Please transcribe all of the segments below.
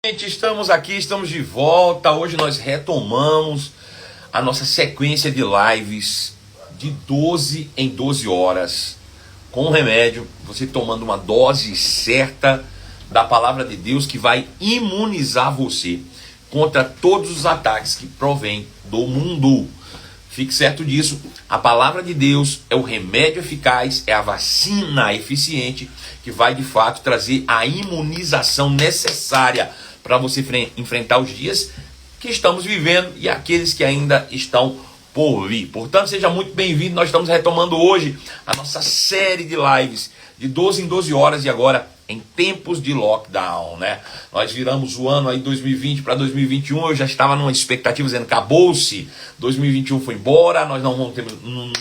Gente, estamos aqui, estamos de volta. Hoje nós retomamos a nossa sequência de lives de 12 em 12 horas com remédio, você tomando uma dose certa da palavra de Deus que vai imunizar você contra todos os ataques que provêm do mundo. Fique certo disso, a palavra de Deus é o remédio eficaz, é a vacina eficiente que vai de fato trazer a imunização necessária para você enfrentar os dias que estamos vivendo e aqueles que ainda estão por vir. Portanto, seja muito bem-vindo. Nós estamos retomando hoje a nossa série de lives de 12 em 12 horas e agora em tempos de lockdown, né? Nós viramos o ano aí 2020 para 2021, eu já estava numa expectativa dizendo acabou-se, 2021 foi embora, nós não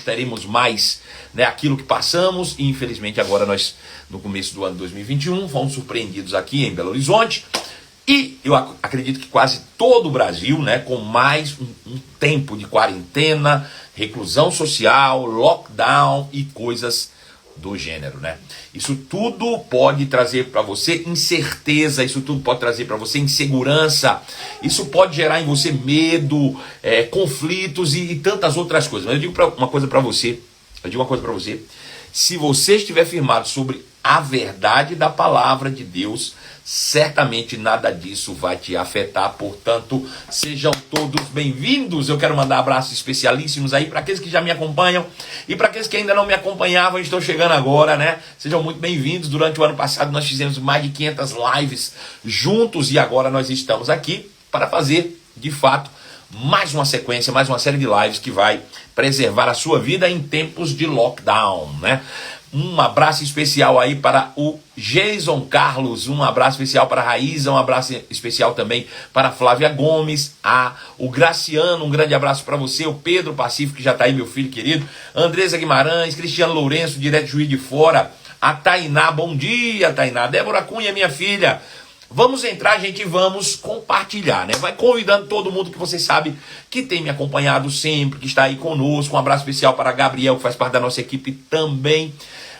teremos mais, né, aquilo que passamos e infelizmente agora nós, no começo do ano 2021, fomos surpreendidos aqui em Belo Horizonte. E eu acredito que quase todo o Brasil, né, com mais um tempo de quarentena, reclusão social, lockdown e coisas do gênero, né? Isso tudo pode trazer para você incerteza, isso tudo pode trazer para você insegurança, isso pode gerar em você medo, conflitos e tantas outras coisas. Mas eu digo uma coisa para você, se você estiver firmado sobre a verdade da palavra de Deus, certamente nada disso vai te afetar. Portanto, sejam todos bem-vindos. Eu quero mandar abraços especialíssimos aí para aqueles que já me acompanham e para aqueles que ainda não me acompanhavam e estão chegando agora, né? Sejam muito bem-vindos. Durante o ano passado nós fizemos mais de 500 lives juntos e agora nós estamos aqui para fazer, de fato, mais uma sequência, mais uma série de lives que vai preservar a sua vida em tempos de lockdown, né? Um abraço especial aí para o Jason Carlos, um abraço especial para a Raíza, um abraço especial também para a Flávia Gomes, o Graciano, um grande abraço para você, o Pedro Pacífico, que já está aí, meu filho querido, Andresa Guimarães, Cristiano Lourenço, direto de Juiz de Fora, a Tainá, bom dia Tainá, Débora Cunha, minha filha. Vamos entrar, gente, e vamos compartilhar, né? Vai convidando todo mundo que você sabe que tem me acompanhado sempre, que está aí conosco. Um abraço especial para Gabriel, que faz parte da nossa equipe também.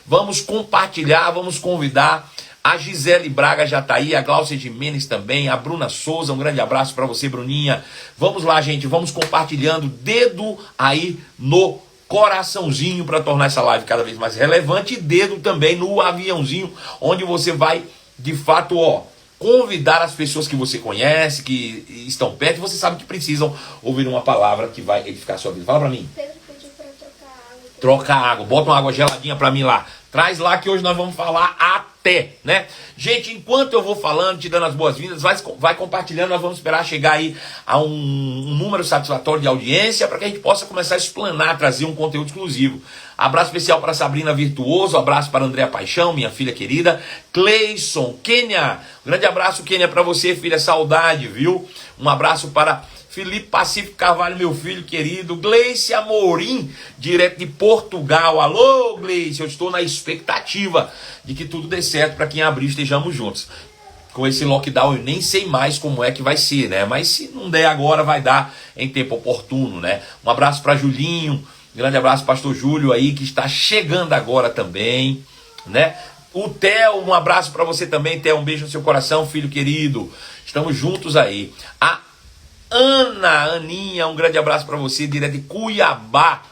Vamos compartilhar, vamos convidar. A Gisele Braga já está aí, a Glaucia Jimenez também, a Bruna Souza, um grande abraço para você, Bruninha. Vamos lá, gente, vamos compartilhando, dedo aí no coraçãozinho para tornar essa live cada vez mais relevante e dedo também no aviãozinho, onde você vai, de fato, convidar as pessoas que você conhece, que estão perto, e você sabe que precisam ouvir uma palavra que vai edificar a sua vida. Fala pra mim. Pedro pediu pra trocar água. Trocar água. Bota uma água geladinha pra mim lá. Traz lá que hoje nós vamos falar até, né? Gente, enquanto eu vou falando, te dando as boas-vindas, vai compartilhando, nós vamos esperar chegar aí a um número satisfatório de audiência para que a gente possa começar a explanar, trazer um conteúdo exclusivo. Abraço especial para Sabrina Virtuoso, abraço para Andréa Paixão, minha filha querida, Cleison, Kênia, um grande abraço, Kênia, para você, filha, saudade, viu? Um abraço para Felipe Pacífico Carvalho, meu filho querido, Gleice Amorim, direto de Portugal. Alô, Gleice, eu estou na expectativa de que tudo dê certo para quem abrir estejamos juntos. Com esse lockdown eu nem sei mais como é que vai ser, né? Mas se não der agora, vai dar em tempo oportuno, né? Um abraço para Julinho, grande abraço pastor Júlio aí, que está chegando agora também, né? O Theo, um abraço para você também, Theo, um beijo no seu coração, filho querido. Estamos juntos aí. A Aninha, um grande abraço para você, direto de Cuiabá.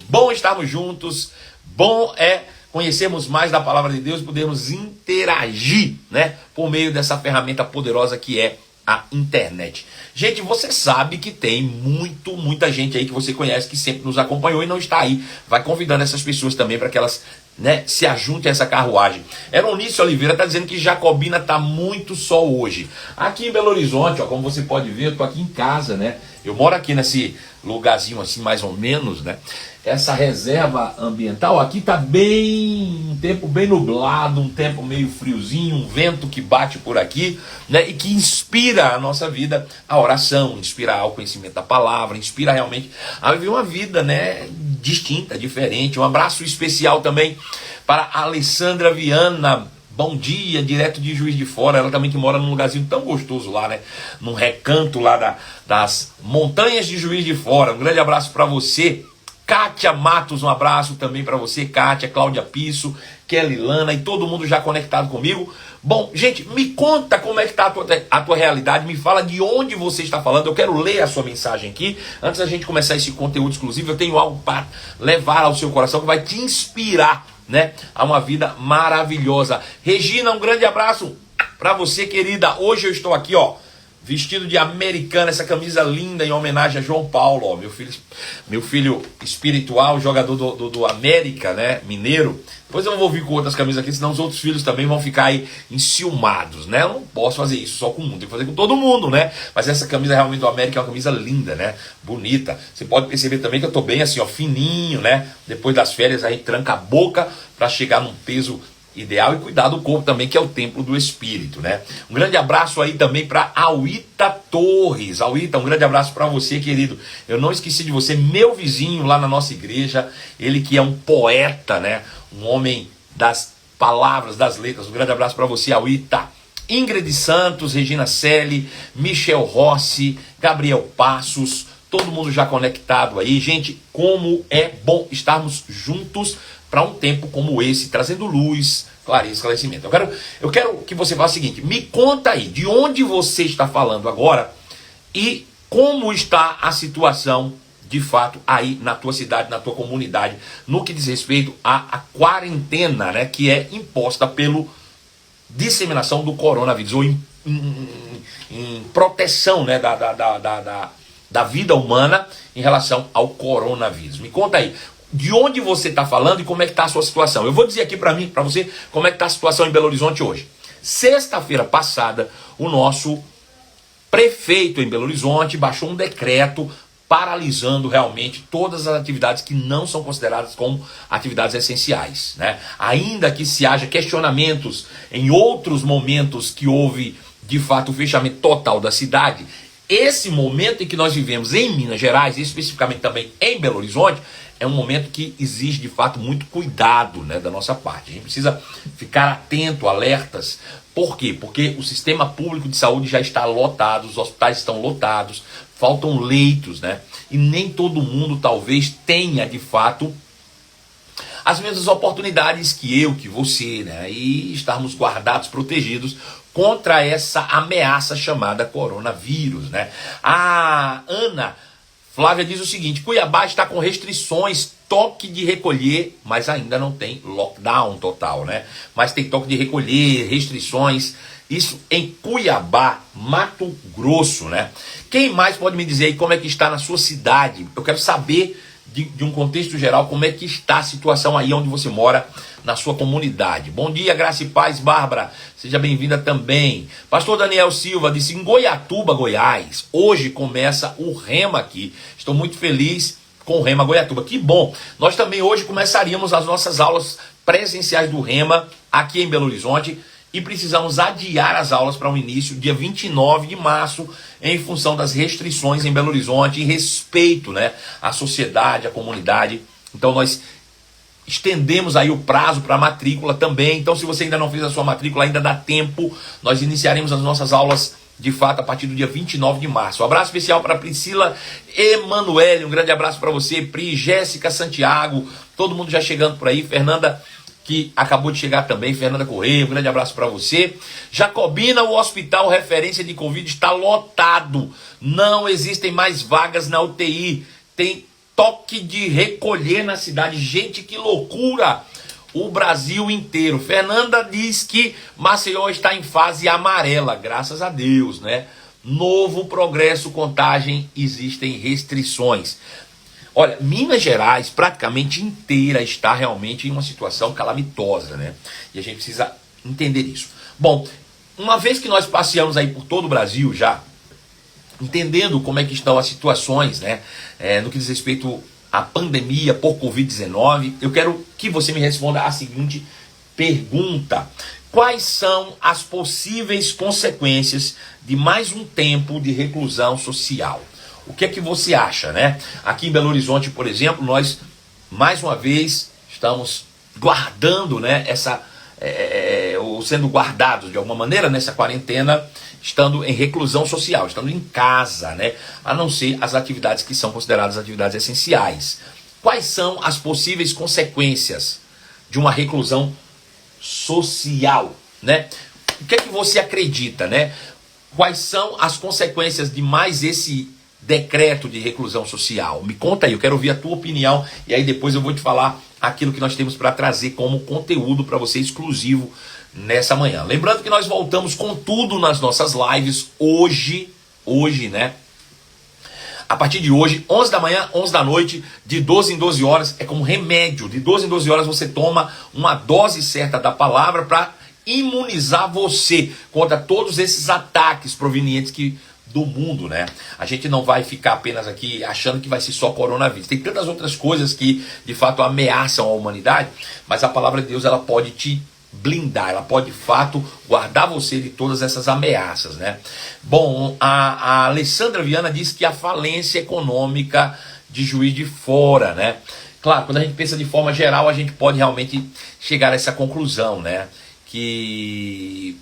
Bom estarmos juntos, bom é conhecermos mais da palavra de Deus, podermos interagir, né, por meio dessa ferramenta poderosa que é a internet. Gente, você sabe que tem muita gente aí que você conhece, que sempre nos acompanhou e não está aí. Vai convidando essas pessoas também para que elas, né, se ajuntem a essa carruagem. Eronício Oliveira está dizendo que Jacobina está muito sol hoje. Aqui em Belo Horizonte, como você pode ver, eu estou aqui em casa, né? Eu moro aqui nesse lugarzinho assim, mais ou menos, né? Essa reserva ambiental aqui tá um tempo bem nublado, um tempo meio friozinho, um vento que bate por aqui, né? E que inspira a nossa vida, a oração, inspira ao conhecimento da palavra, inspira realmente a viver uma vida, né, distinta, diferente. Um abraço especial também para a Alessandra Viana. Bom dia, direto de Juiz de Fora, ela também que mora num lugarzinho tão gostoso lá, né? Num recanto lá das montanhas de Juiz de Fora. Um grande abraço para você, Kátia Matos, um abraço também para você, Kátia, Cláudia Pisso, Kelly Lana e todo mundo já conectado comigo. Bom, gente, me conta como é que está a tua realidade, me fala de onde você está falando, eu quero ler a sua mensagem aqui. Antes da gente começar esse conteúdo exclusivo, eu tenho algo para levar ao seu coração que vai te inspirar, né, a uma vida maravilhosa. Regina, um grande abraço para você, querida. Hoje eu estou aqui, ó, vestido de americana, essa camisa linda em homenagem a João Paulo, ó, meu filho espiritual, jogador do América, né, mineiro. Depois eu não vou vir com outras camisas aqui, senão os outros filhos também vão ficar aí enciumados, né? Eu não posso fazer isso só com um, tem que fazer com todo mundo, né? Mas essa camisa realmente do América é uma camisa linda, né? Bonita. Você pode perceber também que eu tô bem assim, ó, fininho, né? Depois das férias aí tranca a boca para chegar num peso ideal e cuidar do corpo também, que é o templo do espírito, né? Um grande abraço aí também para Auíta Torres. Auíta, um grande abraço para você, querido. Eu não esqueci de você, meu vizinho lá na nossa igreja, ele que é um poeta, né? Um homem das palavras, das letras. Um grande abraço para você, Auíta. Ingrid Santos, Regina Selle, Michel Rossi, Gabriel Passos, todo mundo já conectado aí. Gente, como é bom estarmos juntos para um tempo como esse, trazendo luz, clareza, esclarecimento. Eu quero que você faça o seguinte, me conta aí, de onde você está falando agora e como está a situação, de fato, aí na tua cidade, na tua comunidade, no que diz respeito à quarentena, né, que é imposta pelo disseminação do coronavírus, ou em proteção, né, da vida humana em relação ao coronavírus. Me conta aí, de onde você está falando e como é que está a sua situação. Eu vou dizer aqui para você, como é que está a situação em Belo Horizonte hoje. Sexta-feira passada, o nosso prefeito em Belo Horizonte baixou um decreto paralisando realmente todas as atividades que não são consideradas como atividades essenciais, né? Ainda que se haja questionamentos em outros momentos que houve, de fato, o fechamento total da cidade, esse momento em que nós vivemos em Minas Gerais, e especificamente também em Belo Horizonte, é um momento que exige, de fato, muito cuidado, né, da nossa parte. A gente precisa ficar atento, alertas. Por quê? Porque o sistema público de saúde já está lotado, os hospitais estão lotados, faltam leitos, né? E nem todo mundo, talvez, tenha, de fato, as mesmas oportunidades que eu, que você, né? E estarmos guardados, protegidos contra essa ameaça chamada coronavírus, né? A Ana Flávia diz o seguinte: Cuiabá está com restrições, toque de recolher, mas ainda não tem lockdown total, né? Mas tem toque de recolher, restrições, isso em Cuiabá, Mato Grosso, né? Quem mais pode me dizer aí como é que está na sua cidade? Eu quero saber de um contexto geral como é que está a situação aí onde você mora, na sua comunidade. Bom dia, graça e paz, Bárbara, seja bem-vinda também. Pastor Daniel Silva disse: em Goiatuba, Goiás, hoje começa o Rema aqui. Estou muito feliz com o Rema Goiatuba, que bom. Nós também hoje começaríamos as nossas aulas presenciais do Rema aqui em Belo Horizonte e precisamos adiar as aulas para o início, dia 29 de março, em função das restrições em Belo Horizonte, em respeito, né, à sociedade, à comunidade. Então nós estendemos aí o prazo para a matrícula também. Então, se você ainda não fez a sua matrícula, ainda dá tempo. Nós iniciaremos as nossas aulas, de fato, a partir do dia 29 de março. Um abraço especial para Priscila Emanuele, um grande abraço para você. Pri, Jéssica Santiago, todo mundo já chegando por aí. Fernanda, que acabou de chegar também, Fernanda Correia, um grande abraço para você. Jacobina, o hospital referência de Covid está lotado. Não existem mais vagas na UTI. Tem toque de recolher na cidade. Gente, que loucura! O Brasil inteiro. Fernanda diz que Maceió está em fase amarela, graças a Deus, né? Novo Progresso, Contagem, existem restrições. Olha, Minas Gerais praticamente inteira está realmente em uma situação calamitosa, né? E a gente precisa entender isso. Bom, uma vez que nós passeamos aí por todo o Brasil já, entendendo como é que estão as situações, né, no que diz respeito à pandemia por Covid-19, eu quero que você me responda a seguinte pergunta: quais são as possíveis consequências de mais um tempo de reclusão social? O que é que você acha, né? Aqui em Belo Horizonte, por exemplo, nós, mais uma vez, estamos guardando, né, ou sendo guardados de alguma maneira nessa quarentena, estando em reclusão social, estando em casa, né? A não ser as atividades que são consideradas atividades essenciais. Quais são as possíveis consequências de uma reclusão social, né? O que é que você acredita, né? Quais são as consequências de mais esse decreto de reclusão social? Me conta aí, eu quero ouvir a tua opinião e aí depois eu vou te falar aquilo que nós temos para trazer como conteúdo para você exclusivo nessa manhã. Lembrando que nós voltamos com tudo nas nossas lives hoje, né? A partir de hoje, 11 da manhã, 11 da noite, de 12 em 12 horas, é como remédio. De 12 em 12 horas você toma uma dose certa da palavra para imunizar você contra todos esses ataques provenientes do mundo, né? A gente não vai ficar apenas aqui achando que vai ser só coronavírus. Tem tantas outras coisas que, de fato, ameaçam a humanidade, mas a palavra de Deus, ela pode te blindar, ela pode de fato guardar você de todas essas ameaças, né? Bom, a Alessandra Viana disse que a falência econômica de Juiz de Fora, né? Claro, quando a gente pensa de forma geral, a gente pode realmente chegar a essa conclusão, né? Que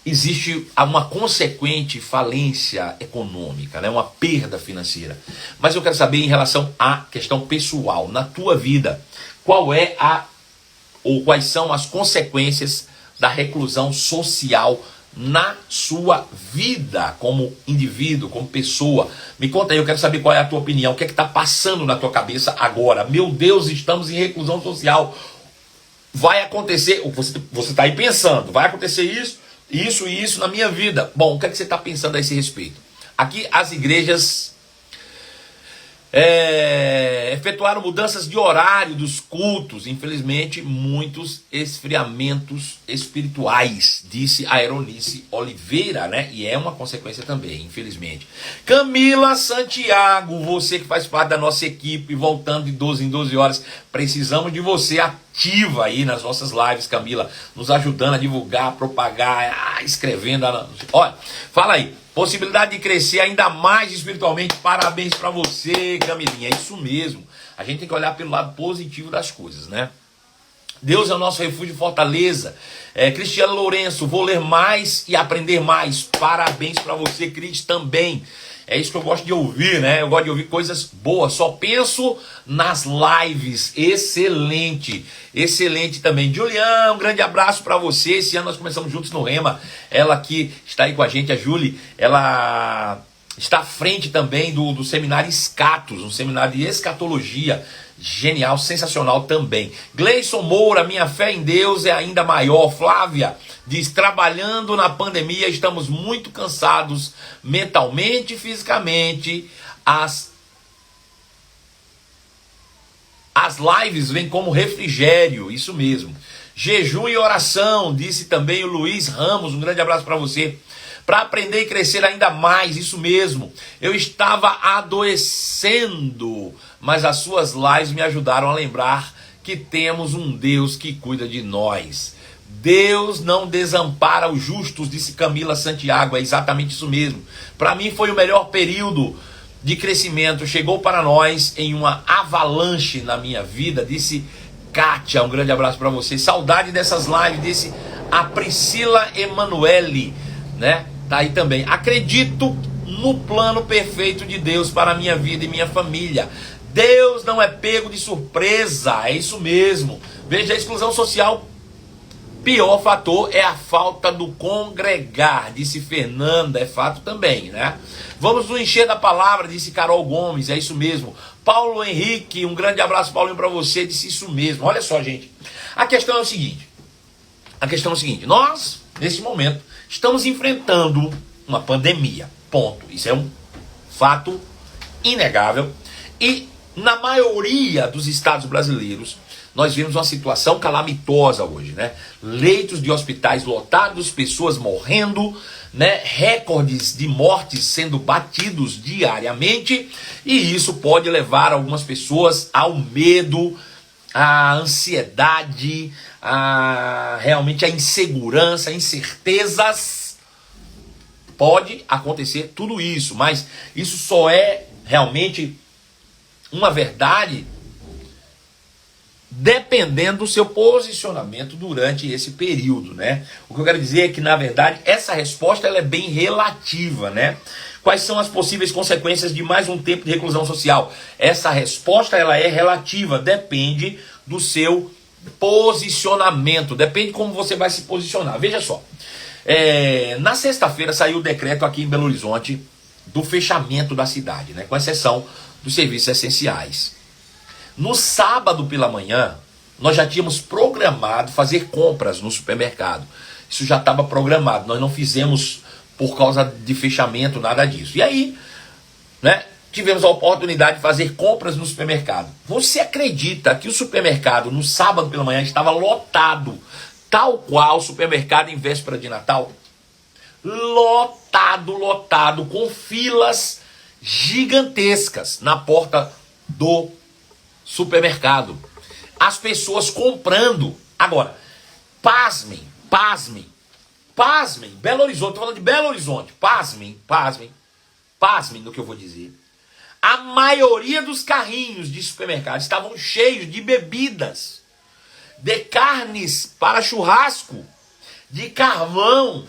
existe uma consequente falência econômica, né? Uma perda financeira. Mas eu quero saber em relação à questão pessoal, na tua vida, quais são as consequências da reclusão social na sua vida como indivíduo, como pessoa. Me conta aí, eu quero saber qual é a tua opinião, o que é que está passando na tua cabeça agora. Meu Deus, estamos em reclusão social. Vai acontecer, você está aí pensando, vai acontecer isso e isso na minha vida. Bom, o que é que você está pensando a esse respeito? Aqui as igrejas efetuaram mudanças de horário dos cultos, infelizmente muitos esfriamentos espirituais, disse a Aeronice Oliveira, né? E é uma consequência também, infelizmente. Camila Santiago, você que faz parte da nossa equipe, voltando de 12 em 12 horas, precisamos de você ativa aí nas nossas lives, Camila, nos ajudando a divulgar, propagar, escrevendo. Olha, fala aí. Possibilidade de crescer ainda mais espiritualmente. Parabéns para você, Camilinha. É isso mesmo. A gente tem que olhar pelo lado positivo das coisas, né? Deus é o nosso refúgio e fortaleza. Cristiano Lourenço, vou ler mais e aprender mais. Parabéns para você, Cris, também. É isso que eu gosto de ouvir, né? Eu gosto de ouvir coisas boas. Só penso nas lives. Excelente. Excelente também. Juliana, um grande abraço para você. Esse ano nós começamos juntos no Rema. Ela que está aí com a gente, a Julie, ela está à frente também do seminário Escatos, um seminário de escatologia. Genial, sensacional também. Gleison Moura, minha fé em Deus é ainda maior. Flávia diz, trabalhando na pandemia, estamos muito cansados mentalmente e fisicamente. As lives vêm como refrigério, isso mesmo. Jejum e oração, disse também o Luiz Ramos, um grande abraço para você. Para aprender e crescer ainda mais, isso mesmo. Eu estava adoecendo, mas as suas lives me ajudaram a lembrar que temos um Deus que cuida de nós. Deus não desampara os justos, disse Camila Santiago, é exatamente isso mesmo. Para mim foi o melhor período de crescimento, chegou para nós em uma avalanche na minha vida, disse Kátia, um grande abraço para você. Saudade dessas lives, disse a Priscila Emanuele, né? Tá aí também. Acredito no plano perfeito de Deus para a minha vida e minha família. Deus não é pego de surpresa, é isso mesmo. Veja, a exclusão social, pior fator é a falta do congregar, disse Fernanda, é fato também, né? Vamos nos encher da palavra, disse Carol Gomes, é isso mesmo. Paulo Henrique, um grande abraço, Paulinho, para você, disse isso mesmo. Olha só, gente, a questão é o seguinte, nós, nesse momento, estamos enfrentando uma pandemia, ponto. Isso é um fato inegável. E na maioria dos estados brasileiros, nós vemos uma situação calamitosa hoje, né? Leitos de hospitais lotados, pessoas morrendo, né? Recordes de mortes sendo batidos diariamente. E isso pode levar algumas pessoas ao medo, à ansiedade, realmente a insegurança, a incertezas. Pode acontecer tudo isso, mas isso só é realmente uma verdade dependendo do seu posicionamento durante esse período, né? O que eu quero dizer é que, na verdade, essa resposta ela é bem relativa, né? Quais são as possíveis consequências de mais um tempo de reclusão social? Essa resposta ela é relativa, depende do seu posicionamento, depende de como você vai se posicionar. Veja só, na sexta-feira saiu o decreto aqui em Belo Horizonte do fechamento da cidade, né, com exceção dos serviços essenciais. No sábado pela manhã, nós já tínhamos programado fazer compras no supermercado. Isso já estava programado, nós não fizemos por causa de fechamento, nada disso. E aí, né, tivemos a oportunidade de fazer compras no supermercado. Você acredita que o supermercado no sábado pela manhã estava lotado, tal qual o supermercado em véspera de Natal? Lotado, com filas gigantescas na porta do supermercado. As pessoas comprando. Agora, pasmem, Belo Horizonte, estou falando de Belo Horizonte, pasmem no que eu vou dizer. A maioria dos carrinhos de supermercado estavam cheios de bebidas, de carnes para churrasco, de carvão.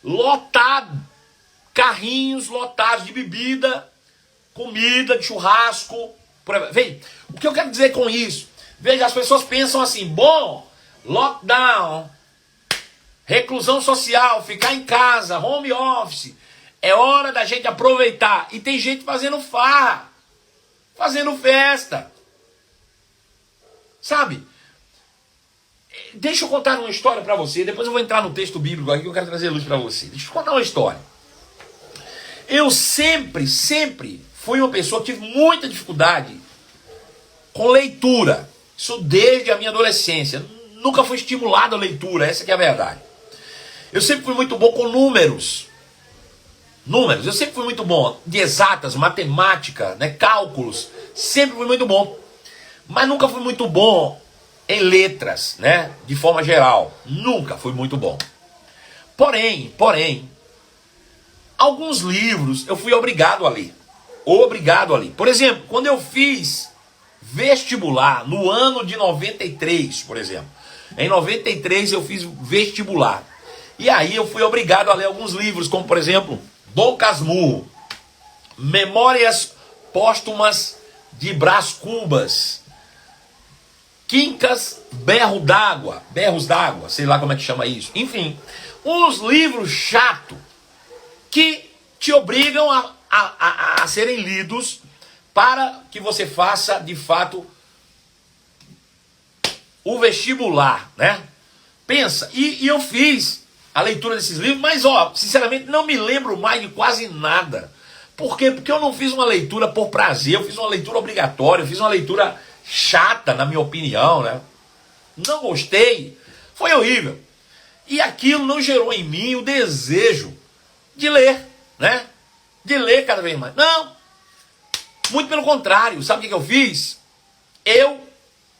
Lotado, carrinhos lotados de bebida, comida, de churrasco. Vem, o que eu quero dizer com isso? Veja, as pessoas pensam assim, bom, lockdown, reclusão social, ficar em casa, home office, é hora da gente aproveitar. E tem gente fazendo farra, fazendo festa, sabe? Deixa eu contar uma história para você, depois eu vou entrar no texto bíblico aqui que eu quero trazer luz para você. Deixa eu contar uma história. Eu sempre fui uma pessoa que tive muita dificuldade com leitura. Isso desde a minha adolescência. Nunca fui estimulado a leitura, essa que é a verdade. Eu sempre fui muito bom com números. Eu sempre fui muito bom de exatas, matemática, né, cálculos. Sempre fui muito bom. Mas nunca fui muito bom em letras, né, de forma geral. Nunca fui muito bom. Porém, alguns livros eu fui obrigado a ler. Por exemplo, quando eu fiz vestibular, no ano de 93, por exemplo. Em 93 eu fiz vestibular. E aí eu fui obrigado a ler alguns livros, como por exemplo, Dom Casmurro, Memórias Póstumas de Brás Cubas, Quincas Berros d'Água, sei lá como é que chama isso. Enfim, uns livros chatos que te obrigam a serem lidos para que você faça, de fato, o vestibular, né? Pensa, e eu fiz a leitura desses livros, mas, sinceramente, não me lembro mais de quase nada. Por quê? Porque eu não fiz uma leitura por prazer, eu fiz uma leitura obrigatória, eu fiz uma leitura chata, na minha opinião, né? Não gostei, foi horrível. E aquilo não gerou em mim o desejo de ler, né? De ler cada vez mais. Não! Muito pelo contrário, sabe o que eu fiz? Eu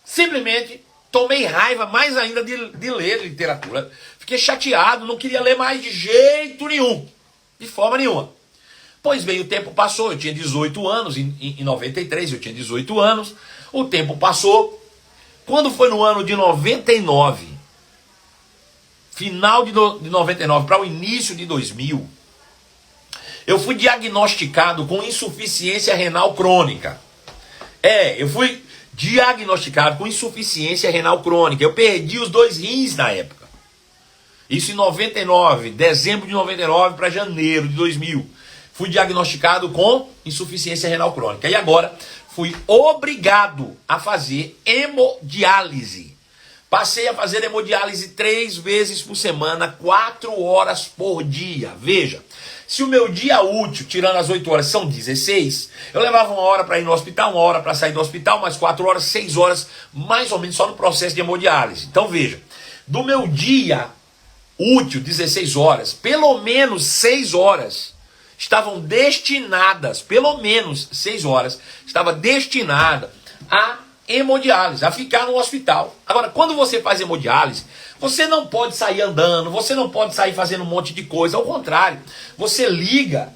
simplesmente tomei raiva mais ainda de ler literatura. Fiquei chateado, não queria ler mais de jeito nenhum, de forma nenhuma. Pois bem, o tempo passou, eu tinha 18 anos, em 93 eu tinha 18 anos, o tempo passou. Quando foi no ano de 99, final de 99 para o início de 2000, eu fui diagnosticado com insuficiência renal crônica. Eu fui diagnosticado com insuficiência renal crônica. Eu perdi os 2 rins na época. Isso em 99, dezembro de 99 para janeiro de 2000. Fui diagnosticado com insuficiência renal crônica. E agora fui obrigado a fazer hemodiálise. Passei a fazer hemodiálise 3 vezes por semana, 4 horas por dia. Veja, se o meu dia útil, tirando as 8 horas, são 16, eu levava 1 hora para ir no hospital, 1 hora para sair do hospital, mais 4 horas, 6 horas, mais ou menos só no processo de hemodiálise. Então veja, do meu dia útil, 16 horas, pelo menos 6 horas estavam destinadas, pelo menos 6 horas, estava destinada a hemodiálise, a ficar no hospital. Agora, quando você faz hemodiálise, você não pode sair andando, você não pode sair fazendo um monte de coisa, ao contrário, você liga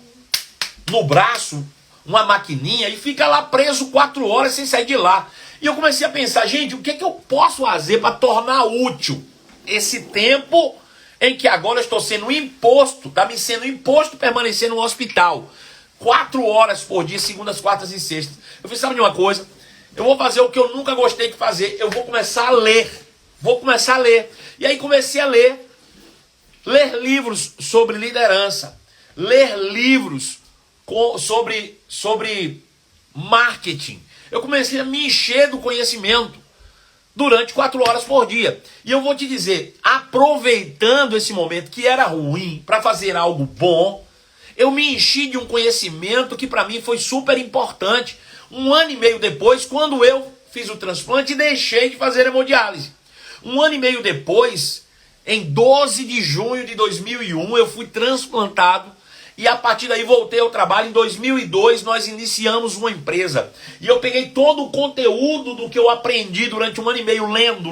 no braço uma maquininha e fica lá preso 4 horas sem sair de lá. E eu comecei a pensar, gente, o que é que eu posso fazer para tornar útil esse tempo em que agora eu estou sendo imposto, está me sendo imposto permanecer no hospital 4 horas por dia, segundas, quartas e sextas. Eu falei, sabe de uma coisa? Eu vou fazer o que eu nunca gostei de fazer, eu vou começar a ler. Vou começar a ler. E aí comecei a ler livros sobre liderança, ler livros sobre marketing. Eu comecei a me encher do conhecimento durante 4 horas por dia. E eu vou te dizer, aproveitando esse momento que era ruim para fazer algo bom, eu me enchi de um conhecimento que para mim foi super importante. 1 ano e meio depois, quando eu fiz o transplante e deixei de fazer hemodiálise. 1 ano e meio depois, em 12 de junho de 2001, eu fui transplantado e a partir daí voltei ao trabalho. Em 2002, nós iniciamos uma empresa. E eu peguei todo o conteúdo do que eu aprendi durante 1 ano e meio, lendo.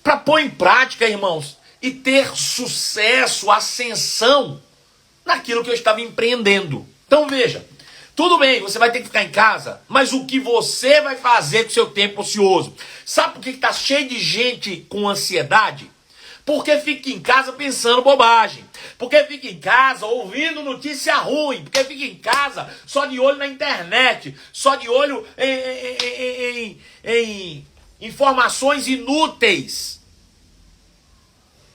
Para pôr em prática, irmãos, e ter sucesso, ascensão naquilo que eu estava empreendendo. Então veja, tudo bem, você vai ter que ficar em casa, mas o que você vai fazer com o seu tempo ocioso? Sabe por que está cheio de gente com ansiedade? Porque fica em casa pensando bobagem. Porque fica em casa ouvindo notícia ruim. Porque fica em casa só de olho na internet. Só de olho em informações inúteis.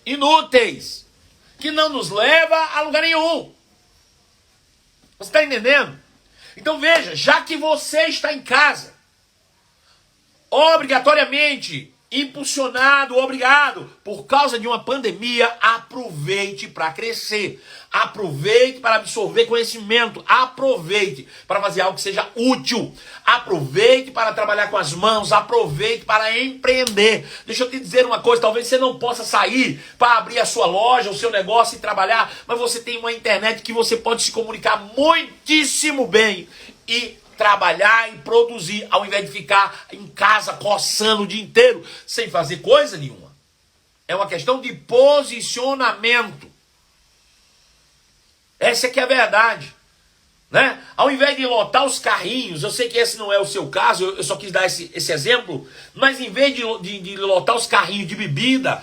Inúteis. Que não nos leva a lugar nenhum. Você está entendendo? Então veja, já que você está em casa, obrigatoriamente, impulsionado, obrigado, por causa de uma pandemia, aproveite para crescer, aproveite para absorver conhecimento, aproveite para fazer algo que seja útil, aproveite para trabalhar com as mãos, aproveite para empreender. Deixa eu te dizer uma coisa, talvez você não possa sair para abrir a sua loja, o seu negócio e trabalhar, mas você tem uma internet que você pode se comunicar muitíssimo bem e trabalhar e produzir, ao invés de ficar em casa coçando o dia inteiro, sem fazer coisa nenhuma. É uma questão de posicionamento. Essa é que é a verdade. Né? Ao invés de lotar os carrinhos, eu sei que esse não é o seu caso, eu só quis dar esse exemplo, mas em vez de lotar os carrinhos de bebida,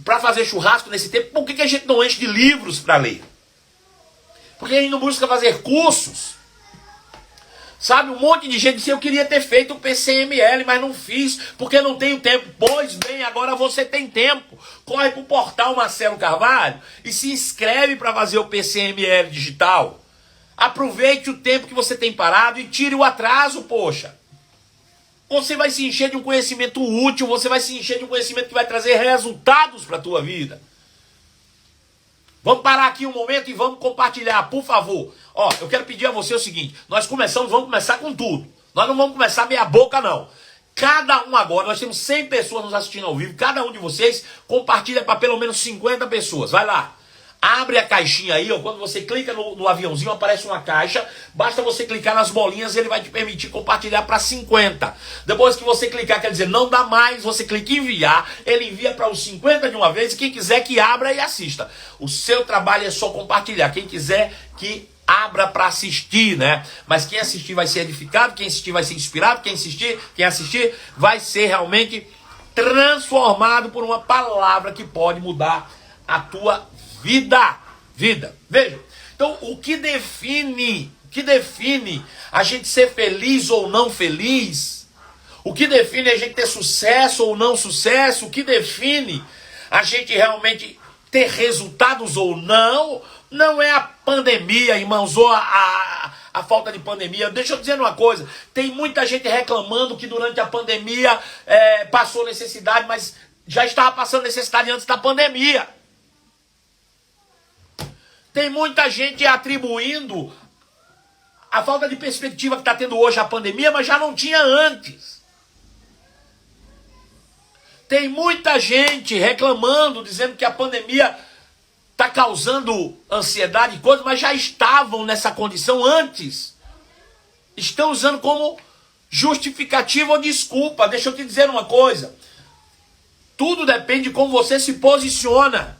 para fazer churrasco nesse tempo, por que a gente não enche de livros para ler? Porque a gente não busca fazer cursos? Sabe, um monte de gente disse, eu queria ter feito o PCML, mas não fiz, porque não tenho tempo. Pois bem, agora você tem tempo. Corre para o portal Marcelo Carvalho e se inscreve para fazer o PCML digital. Aproveite o tempo que você tem parado e tire o atraso, poxa. Você vai se encher de um conhecimento útil, você vai se encher de um conhecimento que vai trazer resultados para a tua vida. Vamos parar aqui um momento e vamos compartilhar, por favor. Ó, eu quero pedir a você o seguinte, vamos começar com tudo. Nós não vamos começar meia boca, não. Cada um agora, nós temos 100 pessoas nos assistindo ao vivo, cada um de vocês compartilha para pelo menos 50 pessoas. Vai lá. Abre a caixinha aí, ó, quando você clica no aviãozinho aparece uma caixa, basta você clicar nas bolinhas e ele vai te permitir compartilhar para 50. Depois que você clicar, quer dizer, não dá mais, você clica em enviar, ele envia para os 50 de uma vez e quem quiser que abra e assista. O seu trabalho é só compartilhar, quem quiser que abra para assistir, né? Mas quem assistir vai ser edificado, quem assistir vai ser inspirado, quem assistir vai ser realmente transformado por uma palavra que pode mudar a tua vida. Veja, então o que define a gente ser feliz ou não feliz, o que define a gente ter sucesso ou não sucesso, o que define a gente realmente ter resultados ou não, não é a pandemia, irmãos, ou a falta de pandemia. Deixa eu dizer uma coisa, tem muita gente reclamando que durante a pandemia passou necessidade, mas já estava passando necessidade antes da pandemia. Tem muita gente atribuindo a falta de perspectiva que está tendo hoje a pandemia, mas já não tinha antes. Tem muita gente reclamando, dizendo que a pandemia está causando ansiedade e coisas, mas já estavam nessa condição antes. Estão usando como justificativa ou desculpa. Deixa eu te dizer uma coisa. Tudo depende de como você se posiciona.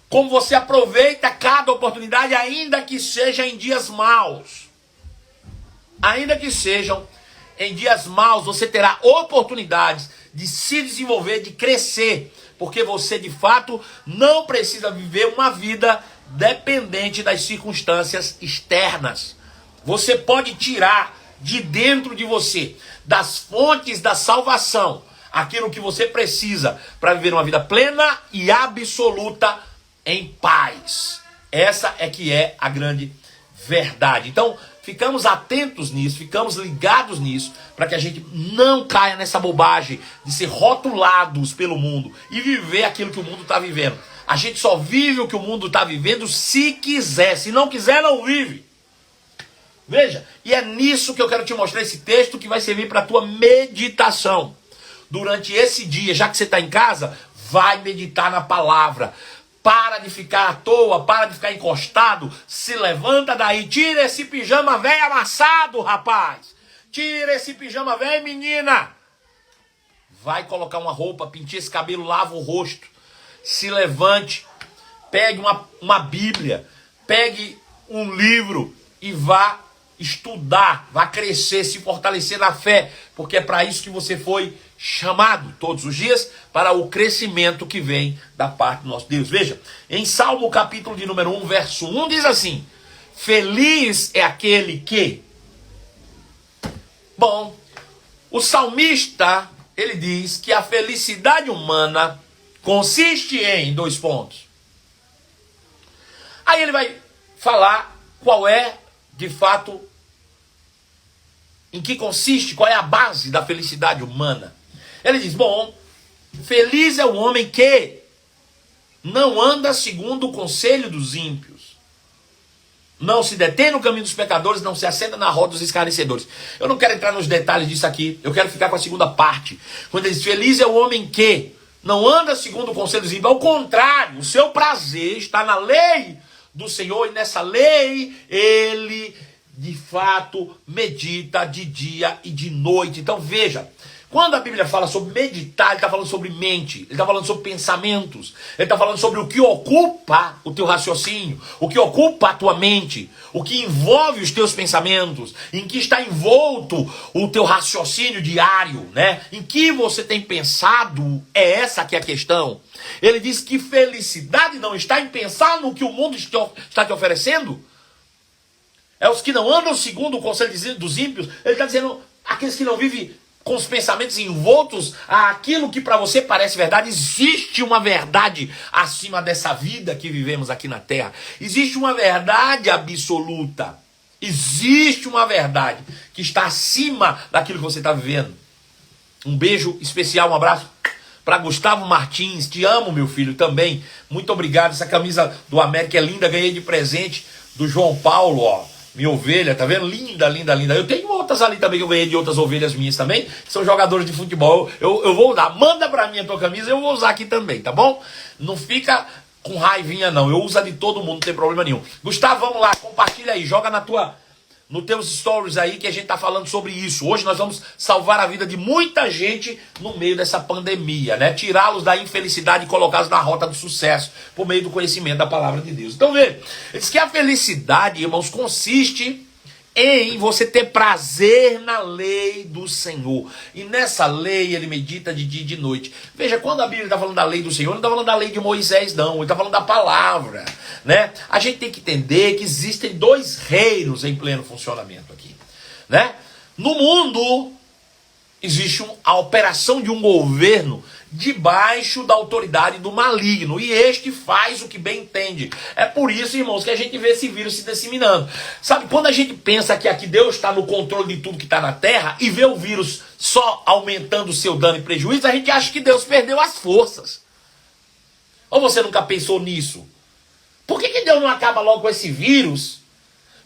Como você aproveita cada oportunidade, ainda que seja em dias maus. Ainda que sejam em dias maus, você terá oportunidades de se desenvolver, de crescer. Porque você, de fato, não precisa viver uma vida dependente das circunstâncias externas. Você pode tirar de dentro de você, das fontes da salvação, aquilo que você precisa para viver uma vida plena e absoluta em paz. Essa é que é a grande verdade. Então, ficamos atentos nisso, ficamos ligados nisso, para que a gente não caia nessa bobagem de ser rotulados pelo mundo e viver aquilo que o mundo está vivendo. A gente só vive o que o mundo está vivendo se quiser. Se não quiser, não vive. Veja, e é nisso que eu quero te mostrar esse texto que vai servir para a tua meditação. Durante esse dia, já que você está em casa, vai meditar na palavra. Para de ficar à toa, para de ficar encostado, se levanta daí, tira esse pijama velho amassado, rapaz. Tira esse pijama velho, menina. Vai colocar uma roupa, pinte esse cabelo, lava o rosto. Se levante, pegue uma Bíblia, pegue um livro e vá estudar, vá crescer, se fortalecer na fé, porque é para isso que você foi chamado todos os dias, para o crescimento que vem da parte do nosso Deus. Veja, em Salmo capítulo de número 1, verso 1, diz assim: feliz é aquele que... Bom, o salmista, ele diz que a felicidade humana consiste em dois pontos. Aí ele vai falar qual é, de fato, em que consiste, qual é a base da felicidade humana. Ele diz, bom, feliz é o homem que não anda segundo o conselho dos ímpios, não se detém no caminho dos pecadores, não se assenta na roda dos escarnecedores. Eu não quero entrar nos detalhes disso aqui, eu quero ficar com a segunda parte. Quando ele diz, feliz é o homem que não anda segundo o conselho dos ímpios, ao contrário, o seu prazer está na lei do Senhor, e nessa lei ele, de fato, medita de dia e de noite. Então veja, quando a Bíblia fala sobre meditar, ele está falando sobre mente, ele está falando sobre pensamentos, ele está falando sobre o que ocupa o teu raciocínio, o que ocupa a tua mente, o que envolve os teus pensamentos, em que está envolto o teu raciocínio diário, né? Em que você tem pensado, é essa que é a questão. Ele diz que felicidade não está em pensar no que o mundo está te oferecendo. É os que não andam segundo o conselho dos ímpios. Ele está dizendo, aqueles que não vivem com os pensamentos envoltos àquilo que para você parece verdade. Existe uma verdade acima dessa vida que vivemos aqui na terra. Existe uma verdade absoluta. Existe uma verdade que está acima daquilo que você está vivendo. Um beijo especial, um abraço para Gustavo Martins. Te amo, meu filho, também. Muito obrigado. Essa camisa do América é linda. Ganhei de presente do João Paulo, ó. Minha ovelha, tá vendo? Linda, linda, linda. Eu tenho outras ali também que eu ganhei de outras ovelhas minhas também, que são jogadores de futebol. Eu vou usar. Manda pra mim a tua camisa, eu vou usar aqui também, tá bom? Não fica com raivinha, não. Eu uso a de todo mundo, não tem problema nenhum. Gustavo, vamos lá, compartilha aí, joga nos teus stories aí que a gente tá falando sobre isso. Hoje nós vamos salvar a vida de muita gente no meio dessa pandemia, né? Tirá-los da infelicidade e colocá-los na rota do sucesso por meio do conhecimento da palavra de Deus. Então, vê, ele diz que a felicidade, irmãos, consiste em você ter prazer na lei do Senhor. E nessa lei ele medita de dia e de noite. Veja, quando a Bíblia está falando da lei do Senhor, ele não está falando da lei de Moisés, não. Ele está falando da palavra, né? A gente tem que entender que existem dois reinos em pleno funcionamento aqui, né? No mundo existe a operação de um governo debaixo da autoridade do maligno, e este faz o que bem entende. É por isso, irmãos, que a gente vê esse vírus se disseminando. Sabe, quando a gente pensa que aqui Deus está no controle de tudo que está na terra e vê o vírus só aumentando o seu dano e prejuízo, a gente acha que Deus perdeu as forças. Ou você nunca pensou nisso? Por que Deus não acaba logo com esse vírus?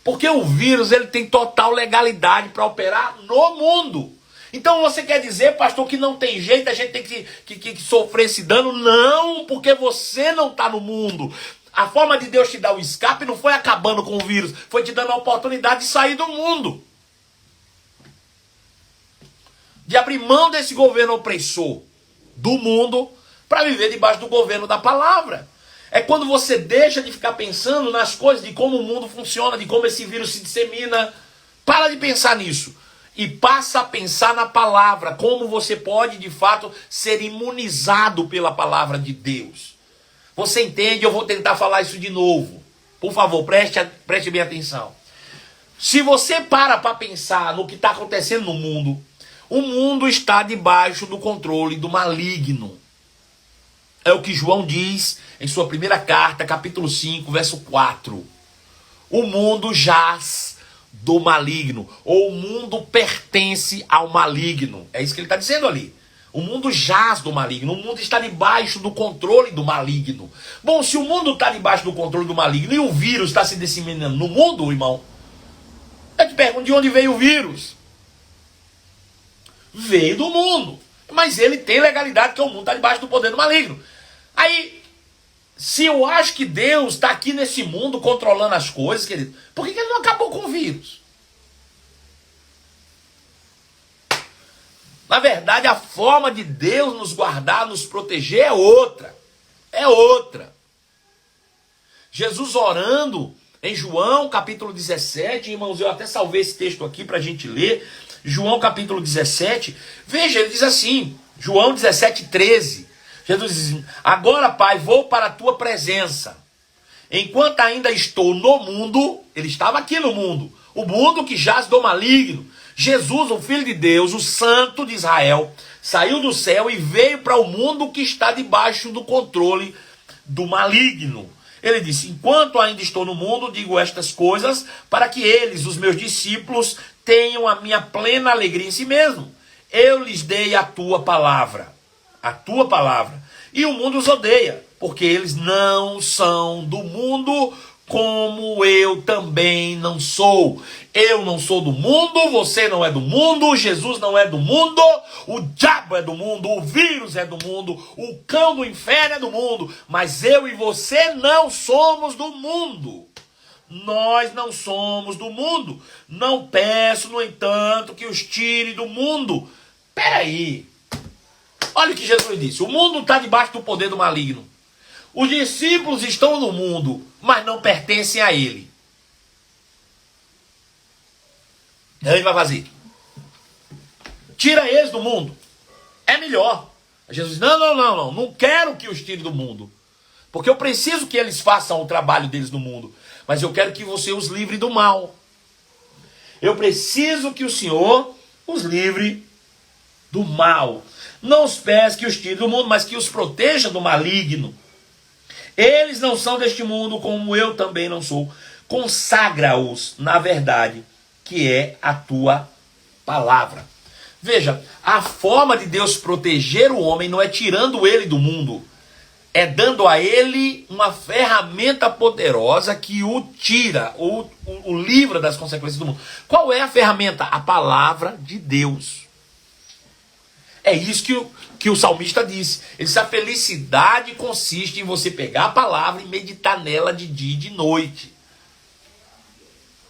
Porque o vírus ele tem total legalidade para operar no mundo. Então você quer dizer, pastor, que não tem jeito, a gente tem que sofrer esse dano? Não, porque você não está no mundo. A forma de Deus te dar o escape não foi acabando com o vírus, foi te dando a oportunidade de sair do mundo. De abrir mão desse governo opressor do mundo para viver debaixo do governo da palavra. É quando você deixa de ficar pensando nas coisas, de como o mundo funciona, de como esse vírus se dissemina. Para de pensar nisso. e passa a pensar na palavra, como você pode de fato ser imunizado pela palavra de Deus. Você entende? Eu vou tentar falar isso de novo. Por favor, preste bem atenção. Se você para pensar no que está acontecendo no mundo, o mundo está debaixo do controle do maligno. É o que João diz em sua primeira carta, capítulo 5, verso 4. O mundo jaz do maligno, ou o mundo pertence ao maligno. É isso que ele está dizendo ali. O mundo jaz do maligno, o mundo está debaixo do controle do maligno. Bom, se o mundo está debaixo do controle do maligno e o vírus está se disseminando no mundo, irmão, eu te pergunto, de onde veio o vírus? Veio do mundo. Mas ele tem legalidade, porque o mundo está debaixo do poder do maligno. Aí, se eu acho que Deus está aqui nesse mundo controlando as coisas, querido, por que ele não acabou com o vírus? Na verdade, a forma de Deus nos guardar, nos proteger é outra. É outra. Jesus orando em João capítulo 17, irmãos, eu até salvei esse texto aqui para a gente ler. João capítulo 17, veja, ele diz assim, João 17, 13. Jesus diz: agora, Pai, vou para a tua presença. Enquanto ainda estou no mundo, ele estava aqui no mundo, o mundo que jaz do maligno. Jesus, o Filho de Deus, o Santo de Israel, saiu do céu e veio para o mundo que está debaixo do controle do maligno. Ele disse: enquanto ainda estou no mundo, digo estas coisas para que eles, os meus discípulos, tenham a minha plena alegria em si mesmo. Eu lhes dei a tua palavra, e o mundo os odeia, porque eles não são do mundo, como eu também não sou. Eu não sou do mundo, você não é do mundo, Jesus não é do mundo, o diabo é do mundo, o vírus é do mundo, o cão do inferno é do mundo, mas eu e você não somos do mundo. Nós não somos do mundo. Não peço, no entanto, que os tire do mundo. Peraí. Olha o que Jesus disse. O mundo está debaixo do poder do maligno. Os discípulos estão no mundo, mas não pertencem a ele. O que ele vai fazer? Tira eles do mundo. É melhor. Jesus diz: não quero que os tire do mundo. Porque eu preciso que eles façam o trabalho deles no mundo. Mas eu quero que você os livre do mal. Eu preciso que o Senhor os livre do mal. Não os peça que os tire do mundo, mas que os proteja do maligno. Eles não são deste mundo, como eu também não sou. Consagra-os na verdade, que é a tua palavra. Veja, a forma de Deus proteger o homem não é tirando ele do mundo, é dando a ele uma ferramenta poderosa que o tira, ou o livra das consequências do mundo. Qual é a ferramenta? A palavra de Deus. É isso que o salmista disse. Ele disse: a felicidade consiste em você pegar a palavra e meditar nela de dia e de noite.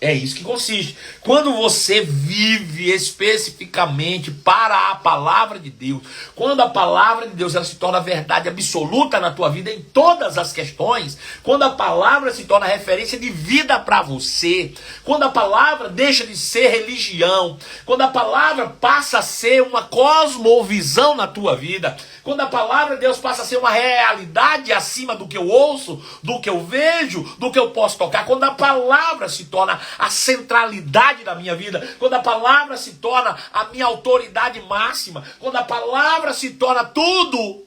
É isso que consiste. Quando você vive especificamente para a palavra de Deus, quando a palavra de Deus ela se torna verdade absoluta na tua vida em todas as questões, quando a palavra se torna referência de vida para você, quando a palavra deixa de ser religião, quando a palavra passa a ser uma cosmovisão na tua vida, quando a palavra de Deus passa a ser uma realidade acima do que eu ouço, do que eu vejo, do que eu posso tocar, quando a palavra se torna a centralidade da minha vida, quando a palavra se torna a minha autoridade máxima, quando a palavra se torna tudo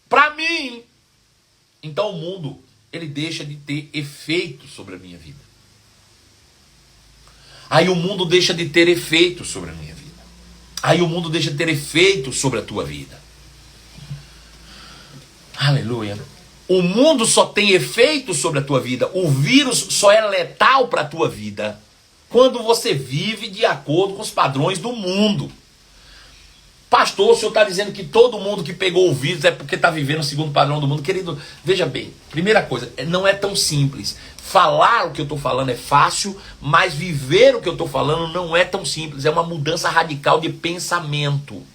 para mim, então o mundo ele deixa de ter efeito sobre a minha vida. Aí o mundo deixa de ter efeito sobre a minha vida. Aí o mundo deixa de ter efeito sobre a tua vida. Aleluia. O mundo só tem efeito sobre a tua vida. O vírus só é letal para a tua vida quando você vive de acordo com os padrões do mundo. Pastor, o senhor está dizendo que todo mundo que pegou o vírus é porque está vivendo segundo o padrão do mundo. Querido, veja bem. Primeira coisa, não é tão simples. Falar o que eu estou falando é fácil, mas viver o que eu estou falando não é tão simples. É uma mudança radical de pensamento.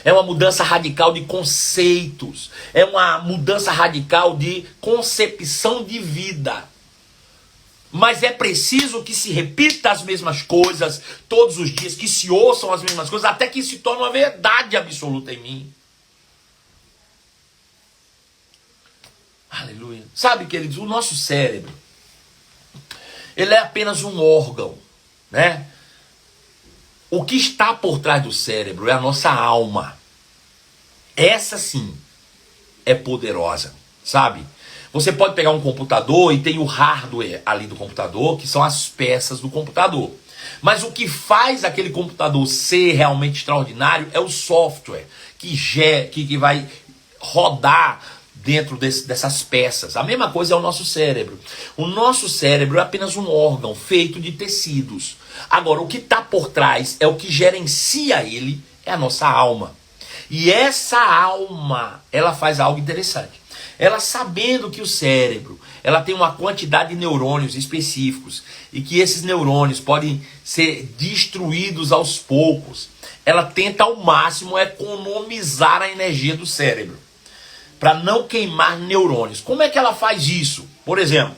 É uma mudança radical de conceitos. É uma mudança radical de concepção de vida. Mas é preciso que se repita as mesmas coisas todos os dias, que se ouçam as mesmas coisas, até que se torne uma verdade absoluta em mim. Aleluia. Sabe, queridos, o nosso cérebro, ele é apenas um órgão, né? O que está por trás do cérebro é a nossa alma. Essa sim é poderosa, sabe? Você pode pegar um computador e tem o hardware ali do computador, que são as peças do computador. Mas o que faz aquele computador ser realmente extraordinário é o software que vai rodar dentro dessas peças. A mesma coisa é o nosso cérebro. O nosso cérebro é apenas um órgão feito de tecidos. Agora, o que está por trás é o que gerencia ele, é a nossa alma. E essa alma, ela faz algo interessante. Ela, sabendo que o cérebro, ela tem uma quantidade de neurônios específicos e que esses neurônios podem ser destruídos aos poucos, ela tenta ao máximo economizar a energia do cérebro para não queimar neurônios. Como é que ela faz isso? Por exemplo,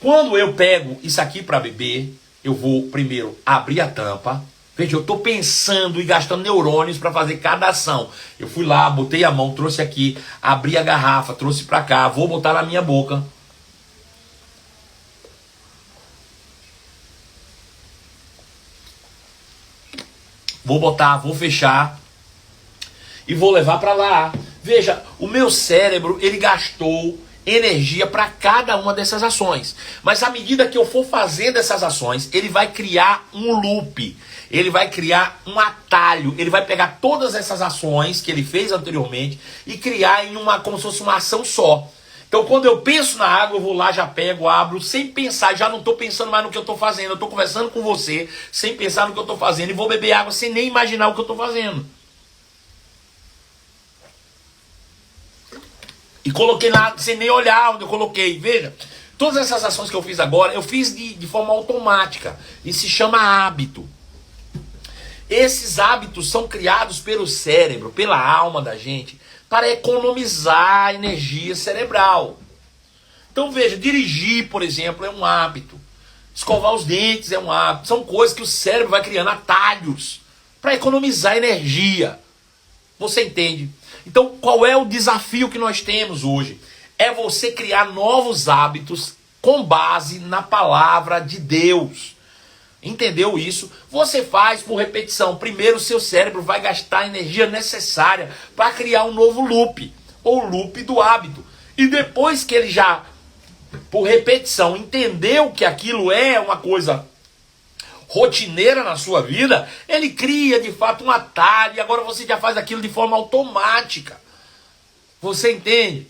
quando eu pego isso aqui para beber, eu vou primeiro abrir a tampa. Veja, eu estou pensando e gastando neurônios para fazer cada ação. Eu fui lá, botei a mão, trouxe aqui, abri a garrafa, trouxe para cá, vou botar na minha boca. Vou botar, vou fechar e vou levar para lá. Veja, o meu cérebro, ele gastou energia para cada uma dessas ações. Mas à medida que eu for fazendo essas ações, ele vai criar um loop. Ele vai criar um atalho. Ele vai pegar todas essas ações que ele fez anteriormente e criar em como se fosse uma ação só. Então, quando eu penso na água, eu vou lá, já pego, abro, sem pensar. Já não estou pensando mais no que eu estou fazendo. Eu estou conversando com você, sem pensar no que eu estou fazendo. E vou beber água sem nem imaginar o que eu estou fazendo. E coloquei lá, sem nem olhar onde eu coloquei. Veja, todas essas ações que eu fiz agora, eu fiz de forma automática. Isso se chama hábito. Esses hábitos são criados pelo cérebro, pela alma da gente, para economizar energia cerebral. Então veja, dirigir, por exemplo, é um hábito. Escovar os dentes é um hábito. São coisas que o cérebro vai criando atalhos para economizar energia. Você entende? Então, qual é o desafio que nós temos hoje? É você criar novos hábitos com base na palavra de Deus. Entendeu isso? Você faz por repetição. Primeiro, o seu cérebro vai gastar a energia necessária para criar um novo loop, ou loop do hábito. E depois que ele já, por repetição, entendeu que aquilo é uma coisa rotineira na sua vida, ele cria de fato um atalho e agora você já faz aquilo de forma automática. Você entende?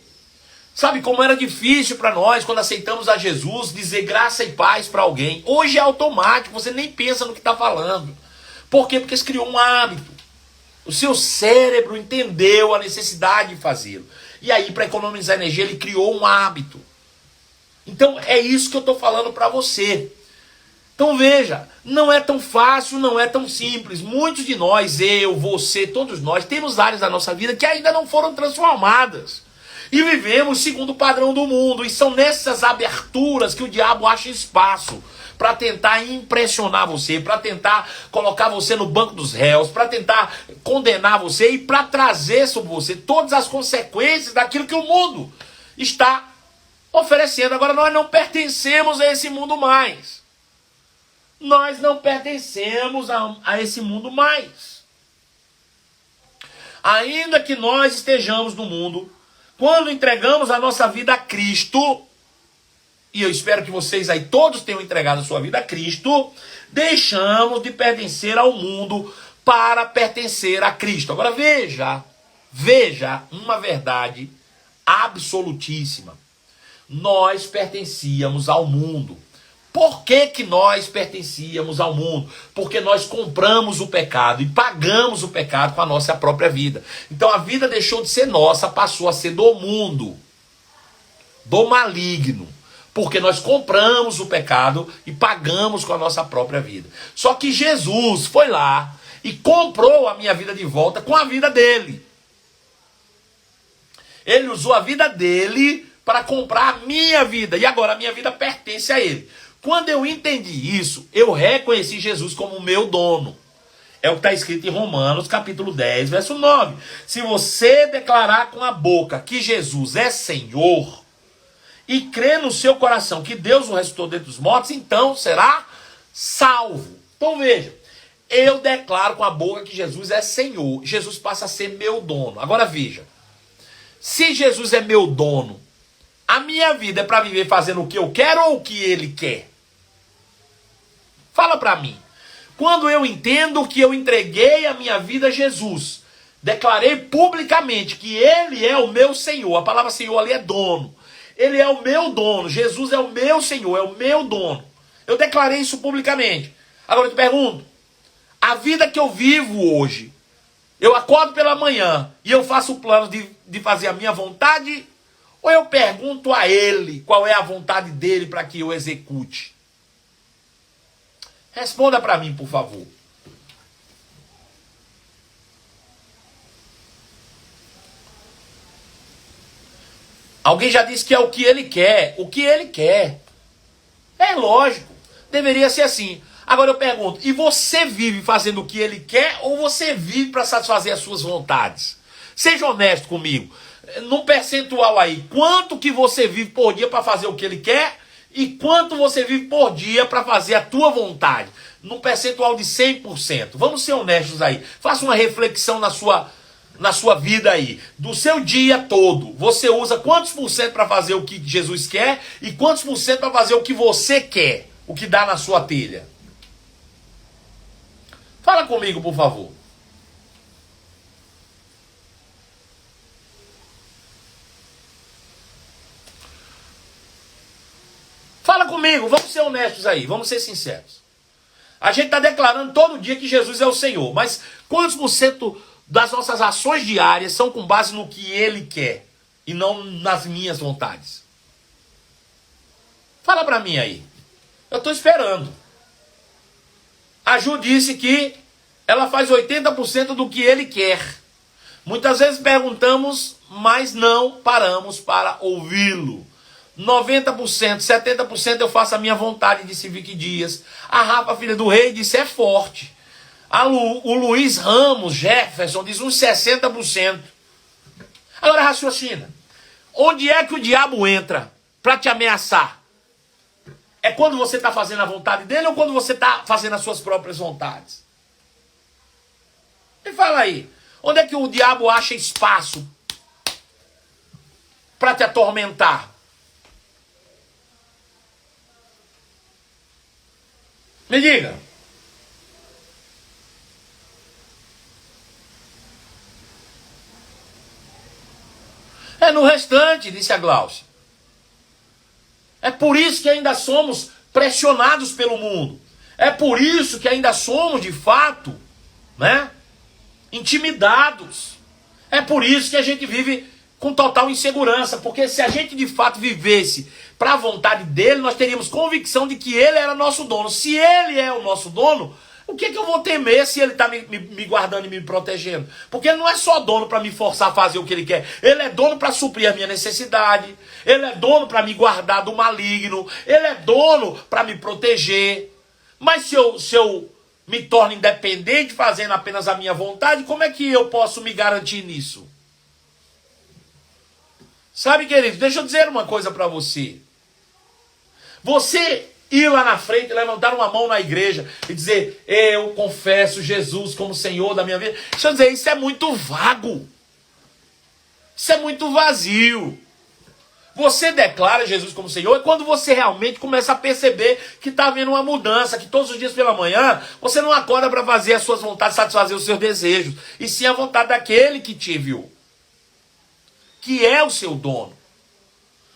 Sabe como era difícil para nós quando aceitamos a Jesus dizer graça e paz para alguém? Hoje é automático, você nem pensa no que está falando. Por quê? Porque você criou um hábito. O seu cérebro entendeu a necessidade de fazê-lo. E aí, para economizar energia, ele criou um hábito. Então é isso que eu estou falando para você. Então veja, não é tão fácil, não é tão simples. Muitos de nós, eu, você, todos nós, temos áreas da nossa vida que ainda não foram transformadas. E vivemos segundo o padrão do mundo. E são nessas aberturas que o diabo acha espaço para tentar impressionar você, para tentar colocar você no banco dos réus, para tentar condenar você e para trazer sobre você todas as consequências daquilo que o mundo está oferecendo. Agora nós não pertencemos a esse mundo mais. Nós não pertencemos a esse mundo mais. Ainda que nós estejamos no mundo, quando entregamos a nossa vida a Cristo, e eu espero que vocês aí todos tenham entregado a sua vida a Cristo, deixamos de pertencer ao mundo para pertencer a Cristo. Agora veja uma verdade absolutíssima. Nós pertencíamos ao mundo. Por que nós pertencíamos ao mundo? Porque nós compramos o pecado e pagamos o pecado com a nossa própria vida. Então a vida deixou de ser nossa, passou a ser do mundo, do maligno. Porque nós compramos o pecado e pagamos com a nossa própria vida. Só que Jesus foi lá e comprou a minha vida de volta com a vida dele. Ele usou a vida dele para comprar a minha vida. E agora a minha vida pertence a ele. Quando eu entendi isso, eu reconheci Jesus como meu dono. É o que está escrito em Romanos, capítulo 10, verso 9. Se você declarar com a boca que Jesus é Senhor e crer no seu coração que Deus o ressuscitou dentre os mortos, então será salvo. Então veja, eu declaro com a boca que Jesus é Senhor. Jesus passa a ser meu dono. Agora veja, se Jesus é meu dono, a minha vida é para viver fazendo o que eu quero ou o que Ele quer? Fala para mim. Quando eu entendo que eu entreguei a minha vida a Jesus, declarei publicamente que Ele é o meu Senhor. A palavra Senhor ali é dono. Ele é o meu dono. Jesus é o meu Senhor, é o meu dono. Eu declarei isso publicamente. Agora eu te pergunto, a vida que eu vivo hoje, eu acordo pela manhã e eu faço o plano de fazer a minha vontade, ou eu pergunto a Ele qual é a vontade dEle para que eu execute? Responda para mim, por favor. Alguém já disse que é o que ele quer. O que ele quer. É lógico. Deveria ser assim. Agora eu pergunto, e você vive fazendo o que ele quer ou você vive para satisfazer as suas vontades? Seja honesto comigo. Num percentual aí, quanto que você vive por dia para fazer o que ele quer e quanto você vive por dia para fazer a tua vontade? Num percentual de 100%. Vamos ser honestos aí. Faça uma reflexão na sua vida aí. Do seu dia todo, você usa quantos por cento para fazer o que Jesus quer e quantos por cento para fazer o que você quer? O que dá na sua telha? Fala comigo, por favor. Fala comigo, vamos ser honestos aí, vamos ser sinceros. A gente está declarando todo dia que Jesus é o Senhor, mas quantos por cento das nossas ações diárias são com base no que Ele quer e não nas minhas vontades? Fala para mim aí. Eu estou esperando. A Ju disse que ela faz 80% do que Ele quer. Muitas vezes perguntamos, mas não paramos para ouvi-lo. 90%, 70% eu faço a minha vontade, disse Vicky Dias. A Rafa, filha do rei, disse é forte. O Luiz Ramos Jefferson diz uns 60%. Agora raciocina. Onde é que o diabo entra para te ameaçar? É quando você está fazendo a vontade dele ou quando você está fazendo as suas próprias vontades? Me fala aí. Onde é que o diabo acha espaço para te atormentar? Me diga. É no restante, disse a Glaucia. É por isso que ainda somos pressionados pelo mundo. É por isso que ainda somos, de fato, né, intimidados. É por isso que a gente vive com total insegurança. Porque se a gente de fato vivesse para a vontade dele, nós teríamos convicção de que ele era nosso dono. Se ele é o nosso dono, o que eu vou temer se ele está me guardando e me protegendo? Porque ele não é só dono para me forçar a fazer o que ele quer. Ele é dono para suprir a minha necessidade. Ele é dono para me guardar do maligno. Ele é dono para me proteger. Mas se eu me torno independente fazendo apenas a minha vontade, como é que eu posso me garantir nisso? Sabe, querido, deixa eu dizer uma coisa para você. Você ir lá na frente, levantar uma mão na igreja e dizer, eu confesso Jesus como Senhor da minha vida. Deixa eu dizer, isso é muito vago. Isso é muito vazio. Você declara Jesus como Senhor e quando você realmente começa a perceber que está havendo uma mudança, que todos os dias pela manhã você não acorda para fazer as suas vontades, satisfazer os seus desejos, e sim a vontade daquele que te enviou, que é o seu dono.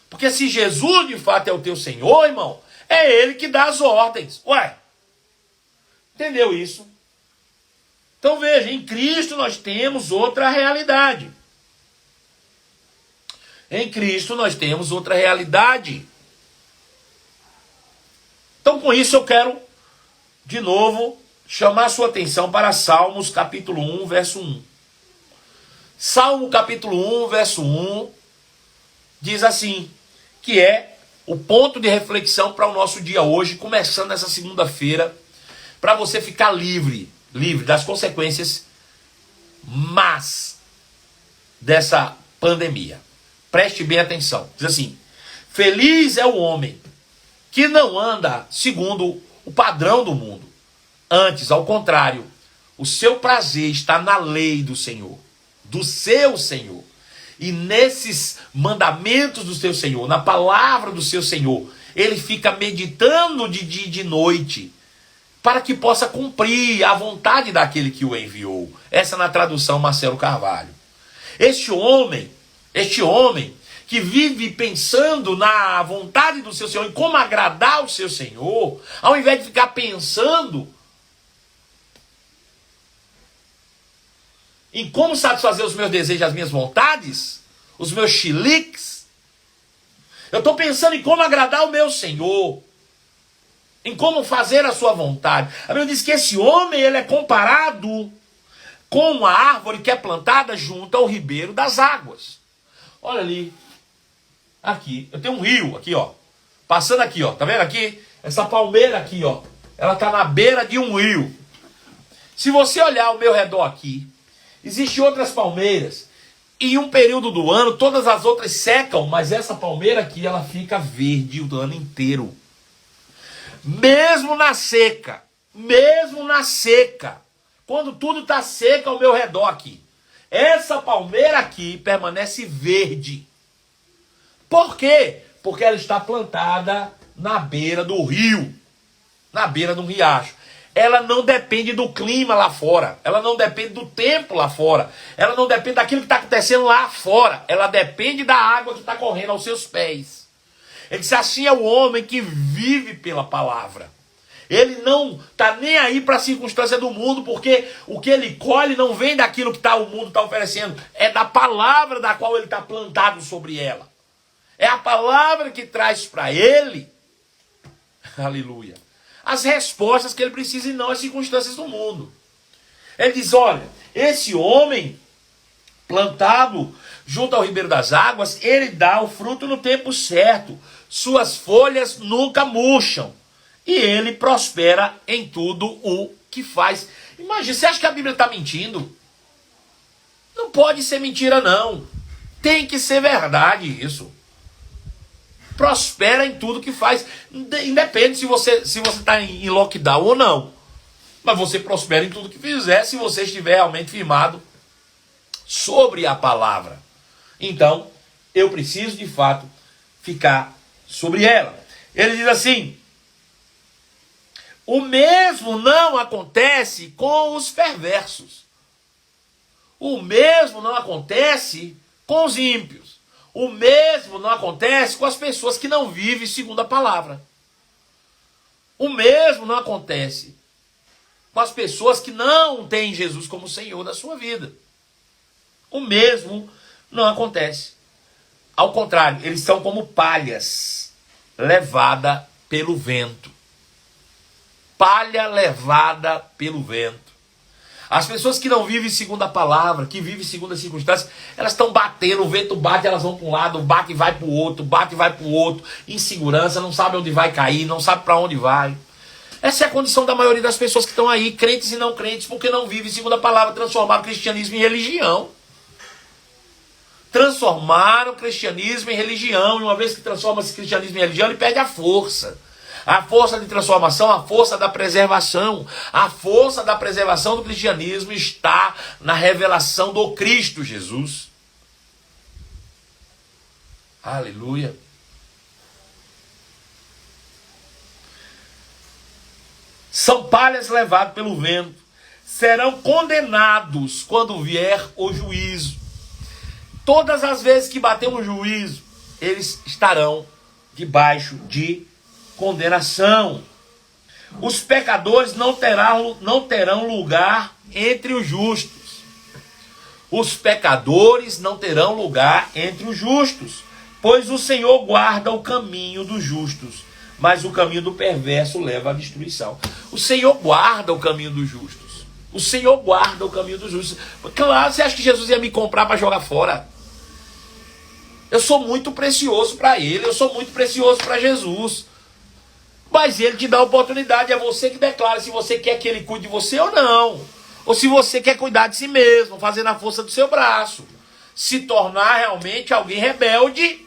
Porque se Jesus de fato é o teu Senhor, irmão, é Ele que dá as ordens. Ué, entendeu isso? Então veja, em Cristo nós temos outra realidade. Em Cristo nós temos outra realidade. Então com isso eu quero, de novo, chamar a sua atenção para Salmos capítulo 1, verso 1. Salmo capítulo 1, verso 1, diz assim, que é o ponto de reflexão para o nosso dia hoje, começando essa segunda-feira, para você ficar livre das consequências más dessa pandemia. Preste bem atenção. Diz assim: feliz é o homem que não anda segundo o padrão do mundo. Antes, ao contrário, o seu prazer está na lei do Senhor, do seu Senhor. E nesses mandamentos do seu Senhor, na palavra do seu Senhor, ele fica meditando de dia e de noite, para que possa cumprir a vontade daquele que o enviou. Essa na tradução Marcelo Carvalho. Este homem que vive pensando na vontade do seu Senhor, em como agradar o seu Senhor, ao invés de ficar pensando em como satisfazer os meus desejos, as minhas vontades, os meus chiliques, eu estou pensando em como agradar o meu Senhor, em como fazer a sua vontade. A Bíblia diz que esse homem, ele é comparado com uma árvore que é plantada junto ao ribeiro das águas. Olha ali, aqui, eu tenho um rio aqui, ó, passando aqui, ó, tá vendo aqui? Essa palmeira aqui, ó, ela tá na beira de um rio. Se você olhar ao meu redor aqui, existem outras palmeiras, e em um período do ano, todas as outras secam, mas essa palmeira aqui, ela fica verde o ano inteiro. Mesmo na seca, quando tudo está seco ao meu redor aqui, essa palmeira aqui permanece verde. Por quê? Porque ela está plantada na beira do rio, na beira de um riacho. Ela não depende do clima lá fora, ela não depende do tempo lá fora, ela não depende daquilo que está acontecendo lá fora, ela depende da água que está correndo aos seus pés. Ele disse: assim é o homem que vive pela palavra. Ele não está nem aí para a circunstância do mundo, porque o que ele colhe não vem daquilo que o mundo está oferecendo, é da palavra da qual ele está plantado sobre ela. É a palavra que traz para ele, aleluia, as respostas que ele precisa e não as circunstâncias do mundo. Ele diz: olha, esse homem plantado junto ao ribeiro das águas, ele dá o fruto no tempo certo, suas folhas nunca murcham, e ele prospera em tudo o que faz. Imagina, você acha que a Bíblia está mentindo? Não pode ser mentira, não. Tem que ser verdade isso. Prospera em tudo que faz. Independe se você está em lockdown ou não. Mas você prospera em tudo que fizer, se você estiver realmente firmado sobre a palavra. Então, eu preciso de fato ficar sobre ela. Ele diz assim: o mesmo não acontece com os perversos. O mesmo não acontece com os ímpios. O mesmo não acontece com as pessoas que não vivem segundo a palavra. O mesmo não acontece com as pessoas que não têm Jesus como Senhor da sua vida. O mesmo não acontece. Ao contrário, eles são como palhas levada pelo vento. Palha levada pelo vento. As pessoas que não vivem segundo a palavra, que vivem segundo as circunstâncias, elas estão batendo, o vento bate, elas vão para um lado, bate e vai para o outro, bate e vai para o outro, insegurança, não sabe onde vai cair, não sabe para onde vai. Essa é a condição da maioria das pessoas que estão aí, crentes e não crentes, porque não vivem segundo a palavra, transformaram o cristianismo em religião. Transformaram o cristianismo em religião, e uma vez que transforma esse cristianismo em religião, ele perde a força. A força de transformação, a força da preservação. A força da preservação do cristianismo está na revelação do Cristo Jesus. Aleluia. São palhas levadas pelo vento. Serão condenados quando vier o juízo. Todas as vezes que bater um juízo, eles estarão debaixo de condenação. Os pecadores não terão lugar entre os justos. Os pecadores não terão lugar entre os justos, pois o Senhor guarda o caminho dos justos, mas o caminho do perverso leva à destruição. O Senhor guarda o caminho dos justos. O Senhor guarda o caminho dos justos. Claro, você acha que Jesus ia me comprar para jogar fora? Eu sou muito precioso para ele, eu sou muito precioso para Jesus. Mas ele te dá a oportunidade, é você que declara se você quer que ele cuide de você ou não. Ou se você quer cuidar de si mesmo, fazer na força do seu braço. Se tornar realmente alguém rebelde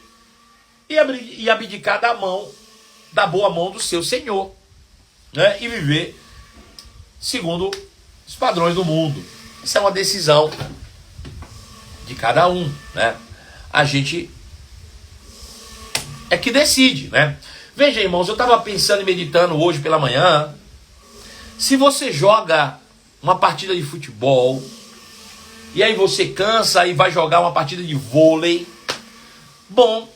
e abdicar da boa mão do seu Senhor. Né? E viver segundo os padrões do mundo. Isso é uma decisão de cada um, né? A gente é que decide, né? Veja, irmãos, eu estava pensando e meditando hoje pela manhã. Se você joga uma partida de futebol e aí você cansa e vai jogar uma partida de vôlei, bom,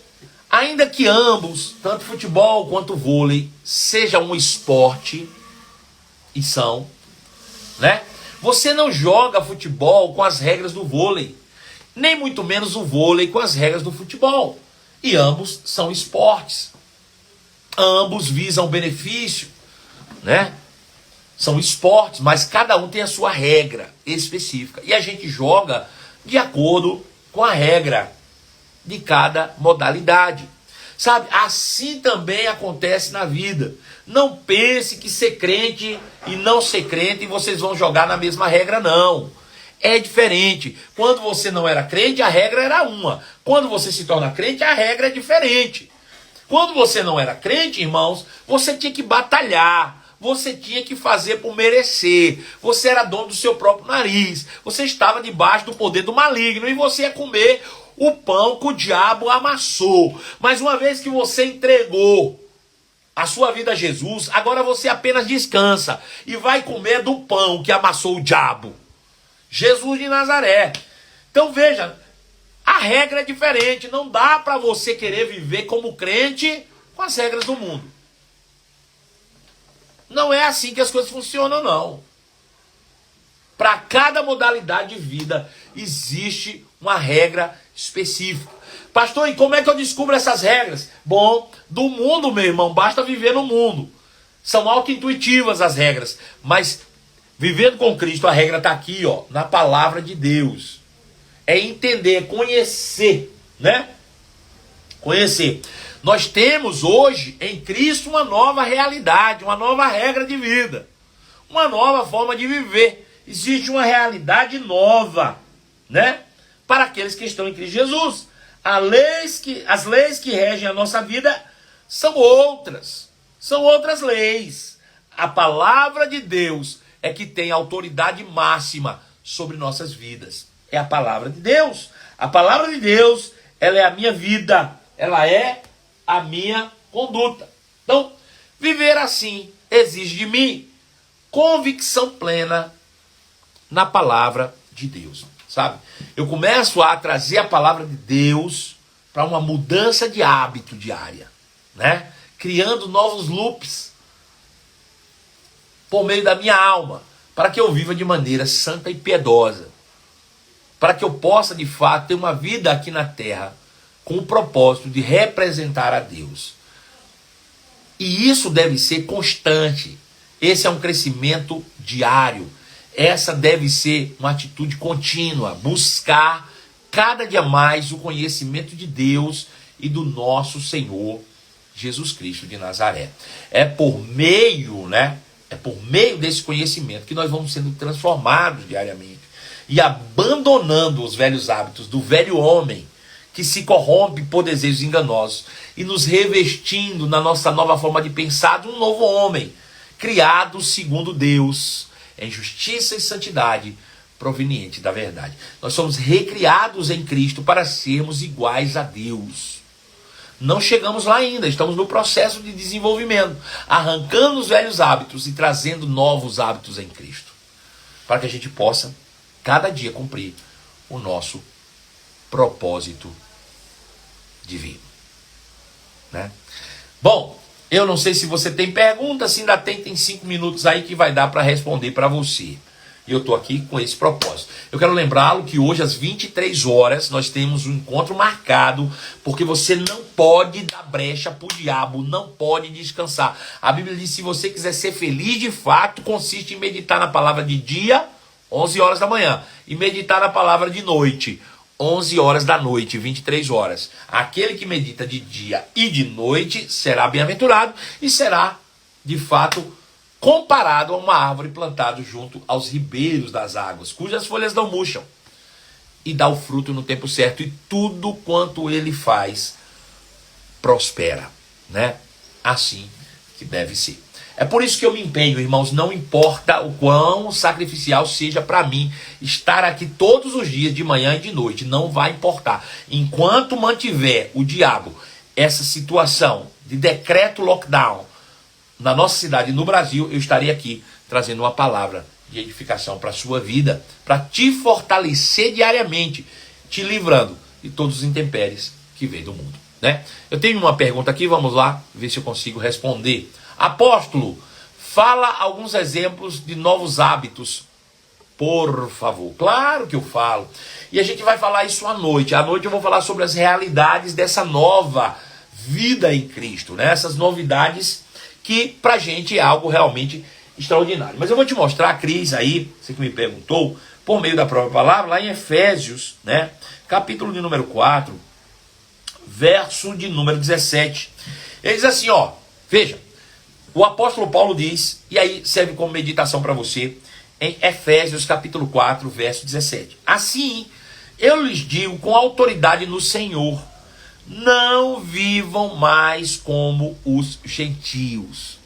ainda que ambos, tanto futebol quanto vôlei, seja um esporte, e são, né? Você não joga futebol com as regras do vôlei, nem muito menos o vôlei com as regras do futebol. E ambos são esportes. Ambos visam benefício, né? São esportes, mas cada um tem a sua regra específica. E a gente joga de acordo com a regra de cada modalidade. Sabe? Assim também acontece na vida. Não pense que ser crente e não ser crente vocês vão jogar na mesma regra, não. É diferente. Quando você não era crente, a regra era uma. Quando você se torna crente, a regra é diferente. Quando você não era crente, irmãos, você tinha que batalhar. Você tinha que fazer por merecer. Você era dono do seu próprio nariz. Você estava debaixo do poder do maligno. E você ia comer o pão que o diabo amassou. Mas uma vez que você entregou a sua vida a Jesus, agora você apenas descansa. E vai comer do pão que amassou o diabo. Jesus de Nazaré. Então veja, a regra é diferente. Não dá para você querer viver como crente com as regras do mundo. Não é assim que as coisas funcionam, não. Para cada modalidade de vida existe uma regra específica. Pastor, e como é que eu descubro essas regras? Bom, do mundo, meu irmão, basta viver no mundo. São auto-intuitivas as regras, mas vivendo com Cristo, a regra está aqui, ó, na palavra de Deus. É entender, conhecer, né? Conhecer. Nós temos hoje em Cristo uma nova realidade, uma nova regra de vida, uma nova forma de viver. Existe uma realidade nova, né? Para aqueles que estão em Cristo Jesus. As leis que regem a nossa vida são outras leis. A palavra de Deus é que tem autoridade máxima sobre nossas vidas. É a palavra de Deus. A palavra de Deus, ela é a minha vida, ela é a minha conduta. Então, viver assim exige de mim convicção plena na palavra de Deus, sabe? Eu começo a trazer a palavra de Deus para uma mudança de hábito diária, né? Criando novos loops por meio da minha alma, para que eu viva de maneira santa e piedosa, para que eu possa de fato ter uma vida aqui na terra com o propósito de representar a Deus. E isso deve ser constante. Esse é um crescimento diário. Essa deve ser uma atitude contínua, buscar cada dia mais o conhecimento de Deus e do nosso Senhor Jesus Cristo de Nazaré. É por meio, né? É por meio desse conhecimento que nós vamos sendo transformados diariamente e abandonando os velhos hábitos do velho homem que se corrompe por desejos enganosos e nos revestindo na nossa nova forma de pensar de um novo homem, criado segundo Deus, em justiça e santidade, proveniente da verdade. Nós somos recriados em Cristo para sermos iguais a Deus. Não chegamos lá ainda, estamos no processo de desenvolvimento, arrancando os velhos hábitos e trazendo novos hábitos em Cristo, para que a gente possa, cada dia, cumprir o nosso propósito divino, né? Bom, eu não sei se você tem pergunta, se ainda tem 5 minutos aí que vai dar para responder para você. E eu estou aqui com esse propósito. Eu quero lembrá-lo que hoje às 23 horas nós temos um encontro marcado, porque você não pode dar brecha para o diabo, não pode descansar. A Bíblia diz que se você quiser ser feliz de fato, consiste em meditar na palavra de dia, 11 horas da manhã, e meditar na palavra de noite, 11 horas da noite, 23 horas. Aquele que medita de dia e de noite será bem-aventurado e será, de fato, comparado a uma árvore plantada junto aos ribeiros das águas, cujas folhas não murcham, e dá o fruto no tempo certo, e tudo quanto ele faz prospera, né? Assim que deve ser. É por isso que eu me empenho, irmãos, não importa o quão sacrificial seja para mim estar aqui todos os dias, de manhã e de noite, não vai importar. Enquanto mantiver o diabo essa situação de decreto lockdown na nossa cidade, no Brasil, eu estarei aqui trazendo uma palavra de edificação para a sua vida, para te fortalecer diariamente, te livrando de todos os intempéries que vem do mundo, né? Eu tenho uma pergunta aqui, vamos lá, ver se eu consigo responder. Apóstolo, fala alguns exemplos de novos hábitos, por favor. Claro que eu falo. E a gente vai falar isso à noite. À noite eu vou falar sobre as realidades dessa nova vida em Cristo, né? Essas novidades que pra gente é algo realmente extraordinário. Mas eu vou te mostrar, Cris, aí, você que me perguntou, por meio da própria palavra, lá em Efésios, né? Capítulo de número 4, verso de número 17. Ele diz assim, ó, veja, o apóstolo Paulo diz, e aí serve como meditação para você, em Efésios capítulo 4, verso 17. Assim, eu lhes digo com autoridade no Senhor, não vivam mais como os gentios.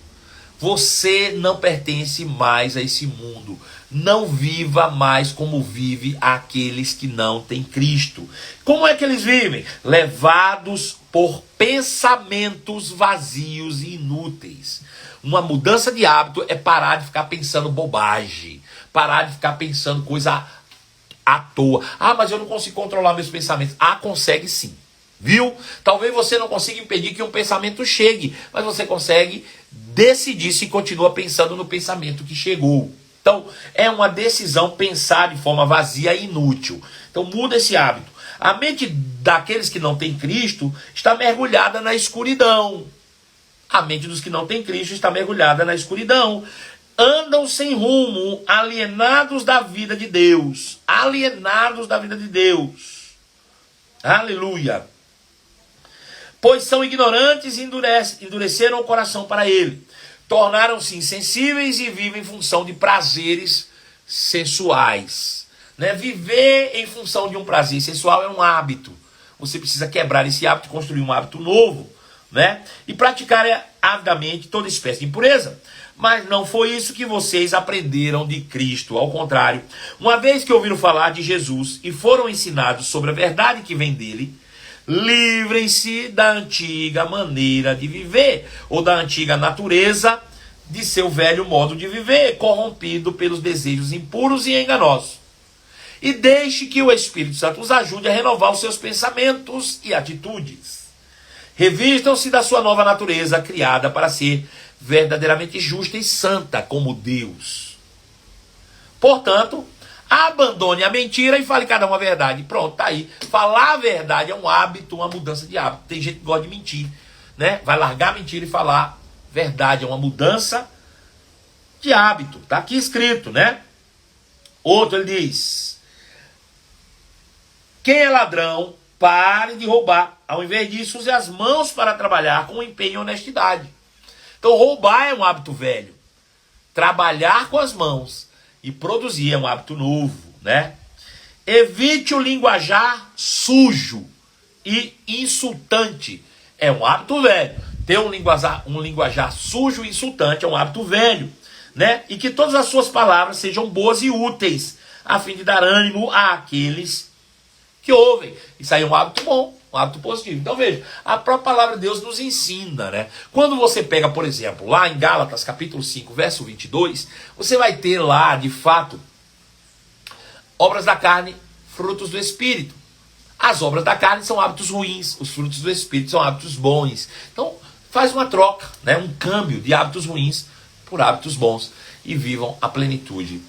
Você não pertence mais a esse mundo. Não viva mais como vive aqueles que não têm Cristo. Como é que eles vivem? Levados por pensamentos vazios e inúteis. Uma mudança de hábito é parar de ficar pensando bobagem. Parar de ficar pensando coisa à toa. Ah, mas eu não consigo controlar meus pensamentos. Ah, consegue sim. Viu? Talvez você não consiga impedir que um pensamento chegue, mas você consegue decidir se continua pensando no pensamento que chegou. Então, é uma decisão pensar de forma vazia e inútil. Então, muda esse hábito. A mente daqueles que não têm Cristo está mergulhada na escuridão. A mente dos que não têm Cristo está mergulhada na escuridão. Andam sem rumo, alienados da vida de Deus. Alienados da vida de Deus. Aleluia. Pois são ignorantes e endureceram o coração para ele. Tornaram-se insensíveis e vivem em função de prazeres sensuais. Né? Viver em função de um prazer sensual é um hábito. Você precisa quebrar esse hábito e construir um hábito novo. Né? E praticar avidamente toda espécie de impureza. Mas não foi isso que vocês aprenderam de Cristo. Ao contrário, uma vez que ouviram falar de Jesus e foram ensinados sobre a verdade que vem dele, livrem-se da antiga maneira de viver, ou da antiga natureza de seu velho modo de viver, corrompido pelos desejos impuros e enganosos. E deixe que o Espírito Santo os ajude a renovar os seus pensamentos e atitudes. Revistam-se da sua nova natureza, criada para ser verdadeiramente justa e santa como Deus. Portanto, abandone a mentira e fale cada uma a verdade. Pronto, tá aí. Falar a verdade é um hábito, uma mudança de hábito. Tem gente que gosta de mentir, né? Vai largar a mentira e falar verdade. É uma mudança de hábito. Tá aqui escrito, né? Outro, ele diz: quem é ladrão, pare de roubar. Ao invés disso, use as mãos para trabalhar com empenho e honestidade. Então, roubar é um hábito velho. Trabalhar com as mãos e produzir é um hábito novo, né? Evite o linguajar sujo e insultante. É um hábito velho. Ter um linguajar sujo e insultante é um hábito velho, né? E que todas as suas palavras sejam boas e úteis, a fim de dar ânimo àqueles que ouvem. Isso aí é um hábito bom, um hábito positivo. Então veja, a própria palavra de Deus nos ensina, né? Quando você pega, por exemplo, lá em Gálatas capítulo 5, verso 22, você vai ter lá, de fato, obras da carne, frutos do Espírito. As obras da carne são hábitos ruins, os frutos do Espírito são hábitos bons. Então faz uma troca, né? Um câmbio de hábitos ruins por hábitos bons e vivam a plenitude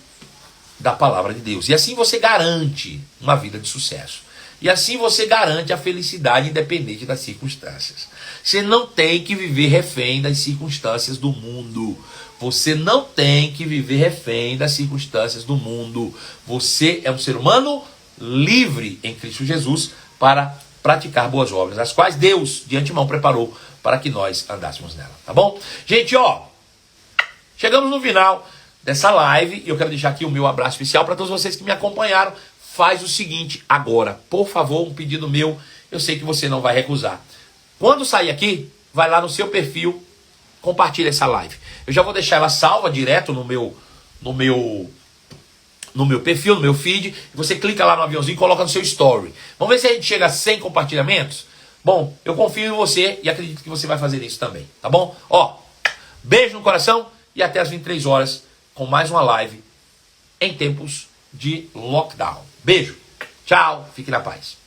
da palavra de Deus. E assim você garante uma vida de sucesso. E assim você garante a felicidade independente das circunstâncias. Você não tem que viver refém das circunstâncias do mundo. Você não tem que viver refém das circunstâncias do mundo. Você é um ser humano livre em Cristo Jesus para praticar boas obras, as quais Deus de antemão preparou para que nós andássemos nela, tá bom? Gente, ó, chegamos no final dessa live e eu quero deixar aqui o meu abraço especial para todos vocês que me acompanharam. Faz o seguinte agora, por favor, um pedido meu, eu sei que você não vai recusar. Quando sair aqui, vai lá no seu perfil, compartilha essa live. Eu já vou deixar ela salva direto no meu perfil, no meu feed. Você clica lá no aviãozinho e coloca no seu story. Vamos ver se a gente chega a 100 compartilhamentos? Bom, eu confio em você e acredito que você vai fazer isso também, tá bom? Ó, beijo no coração e até às 23 horas com mais uma live em tempos de lockdown. Beijo, tchau, fique na paz.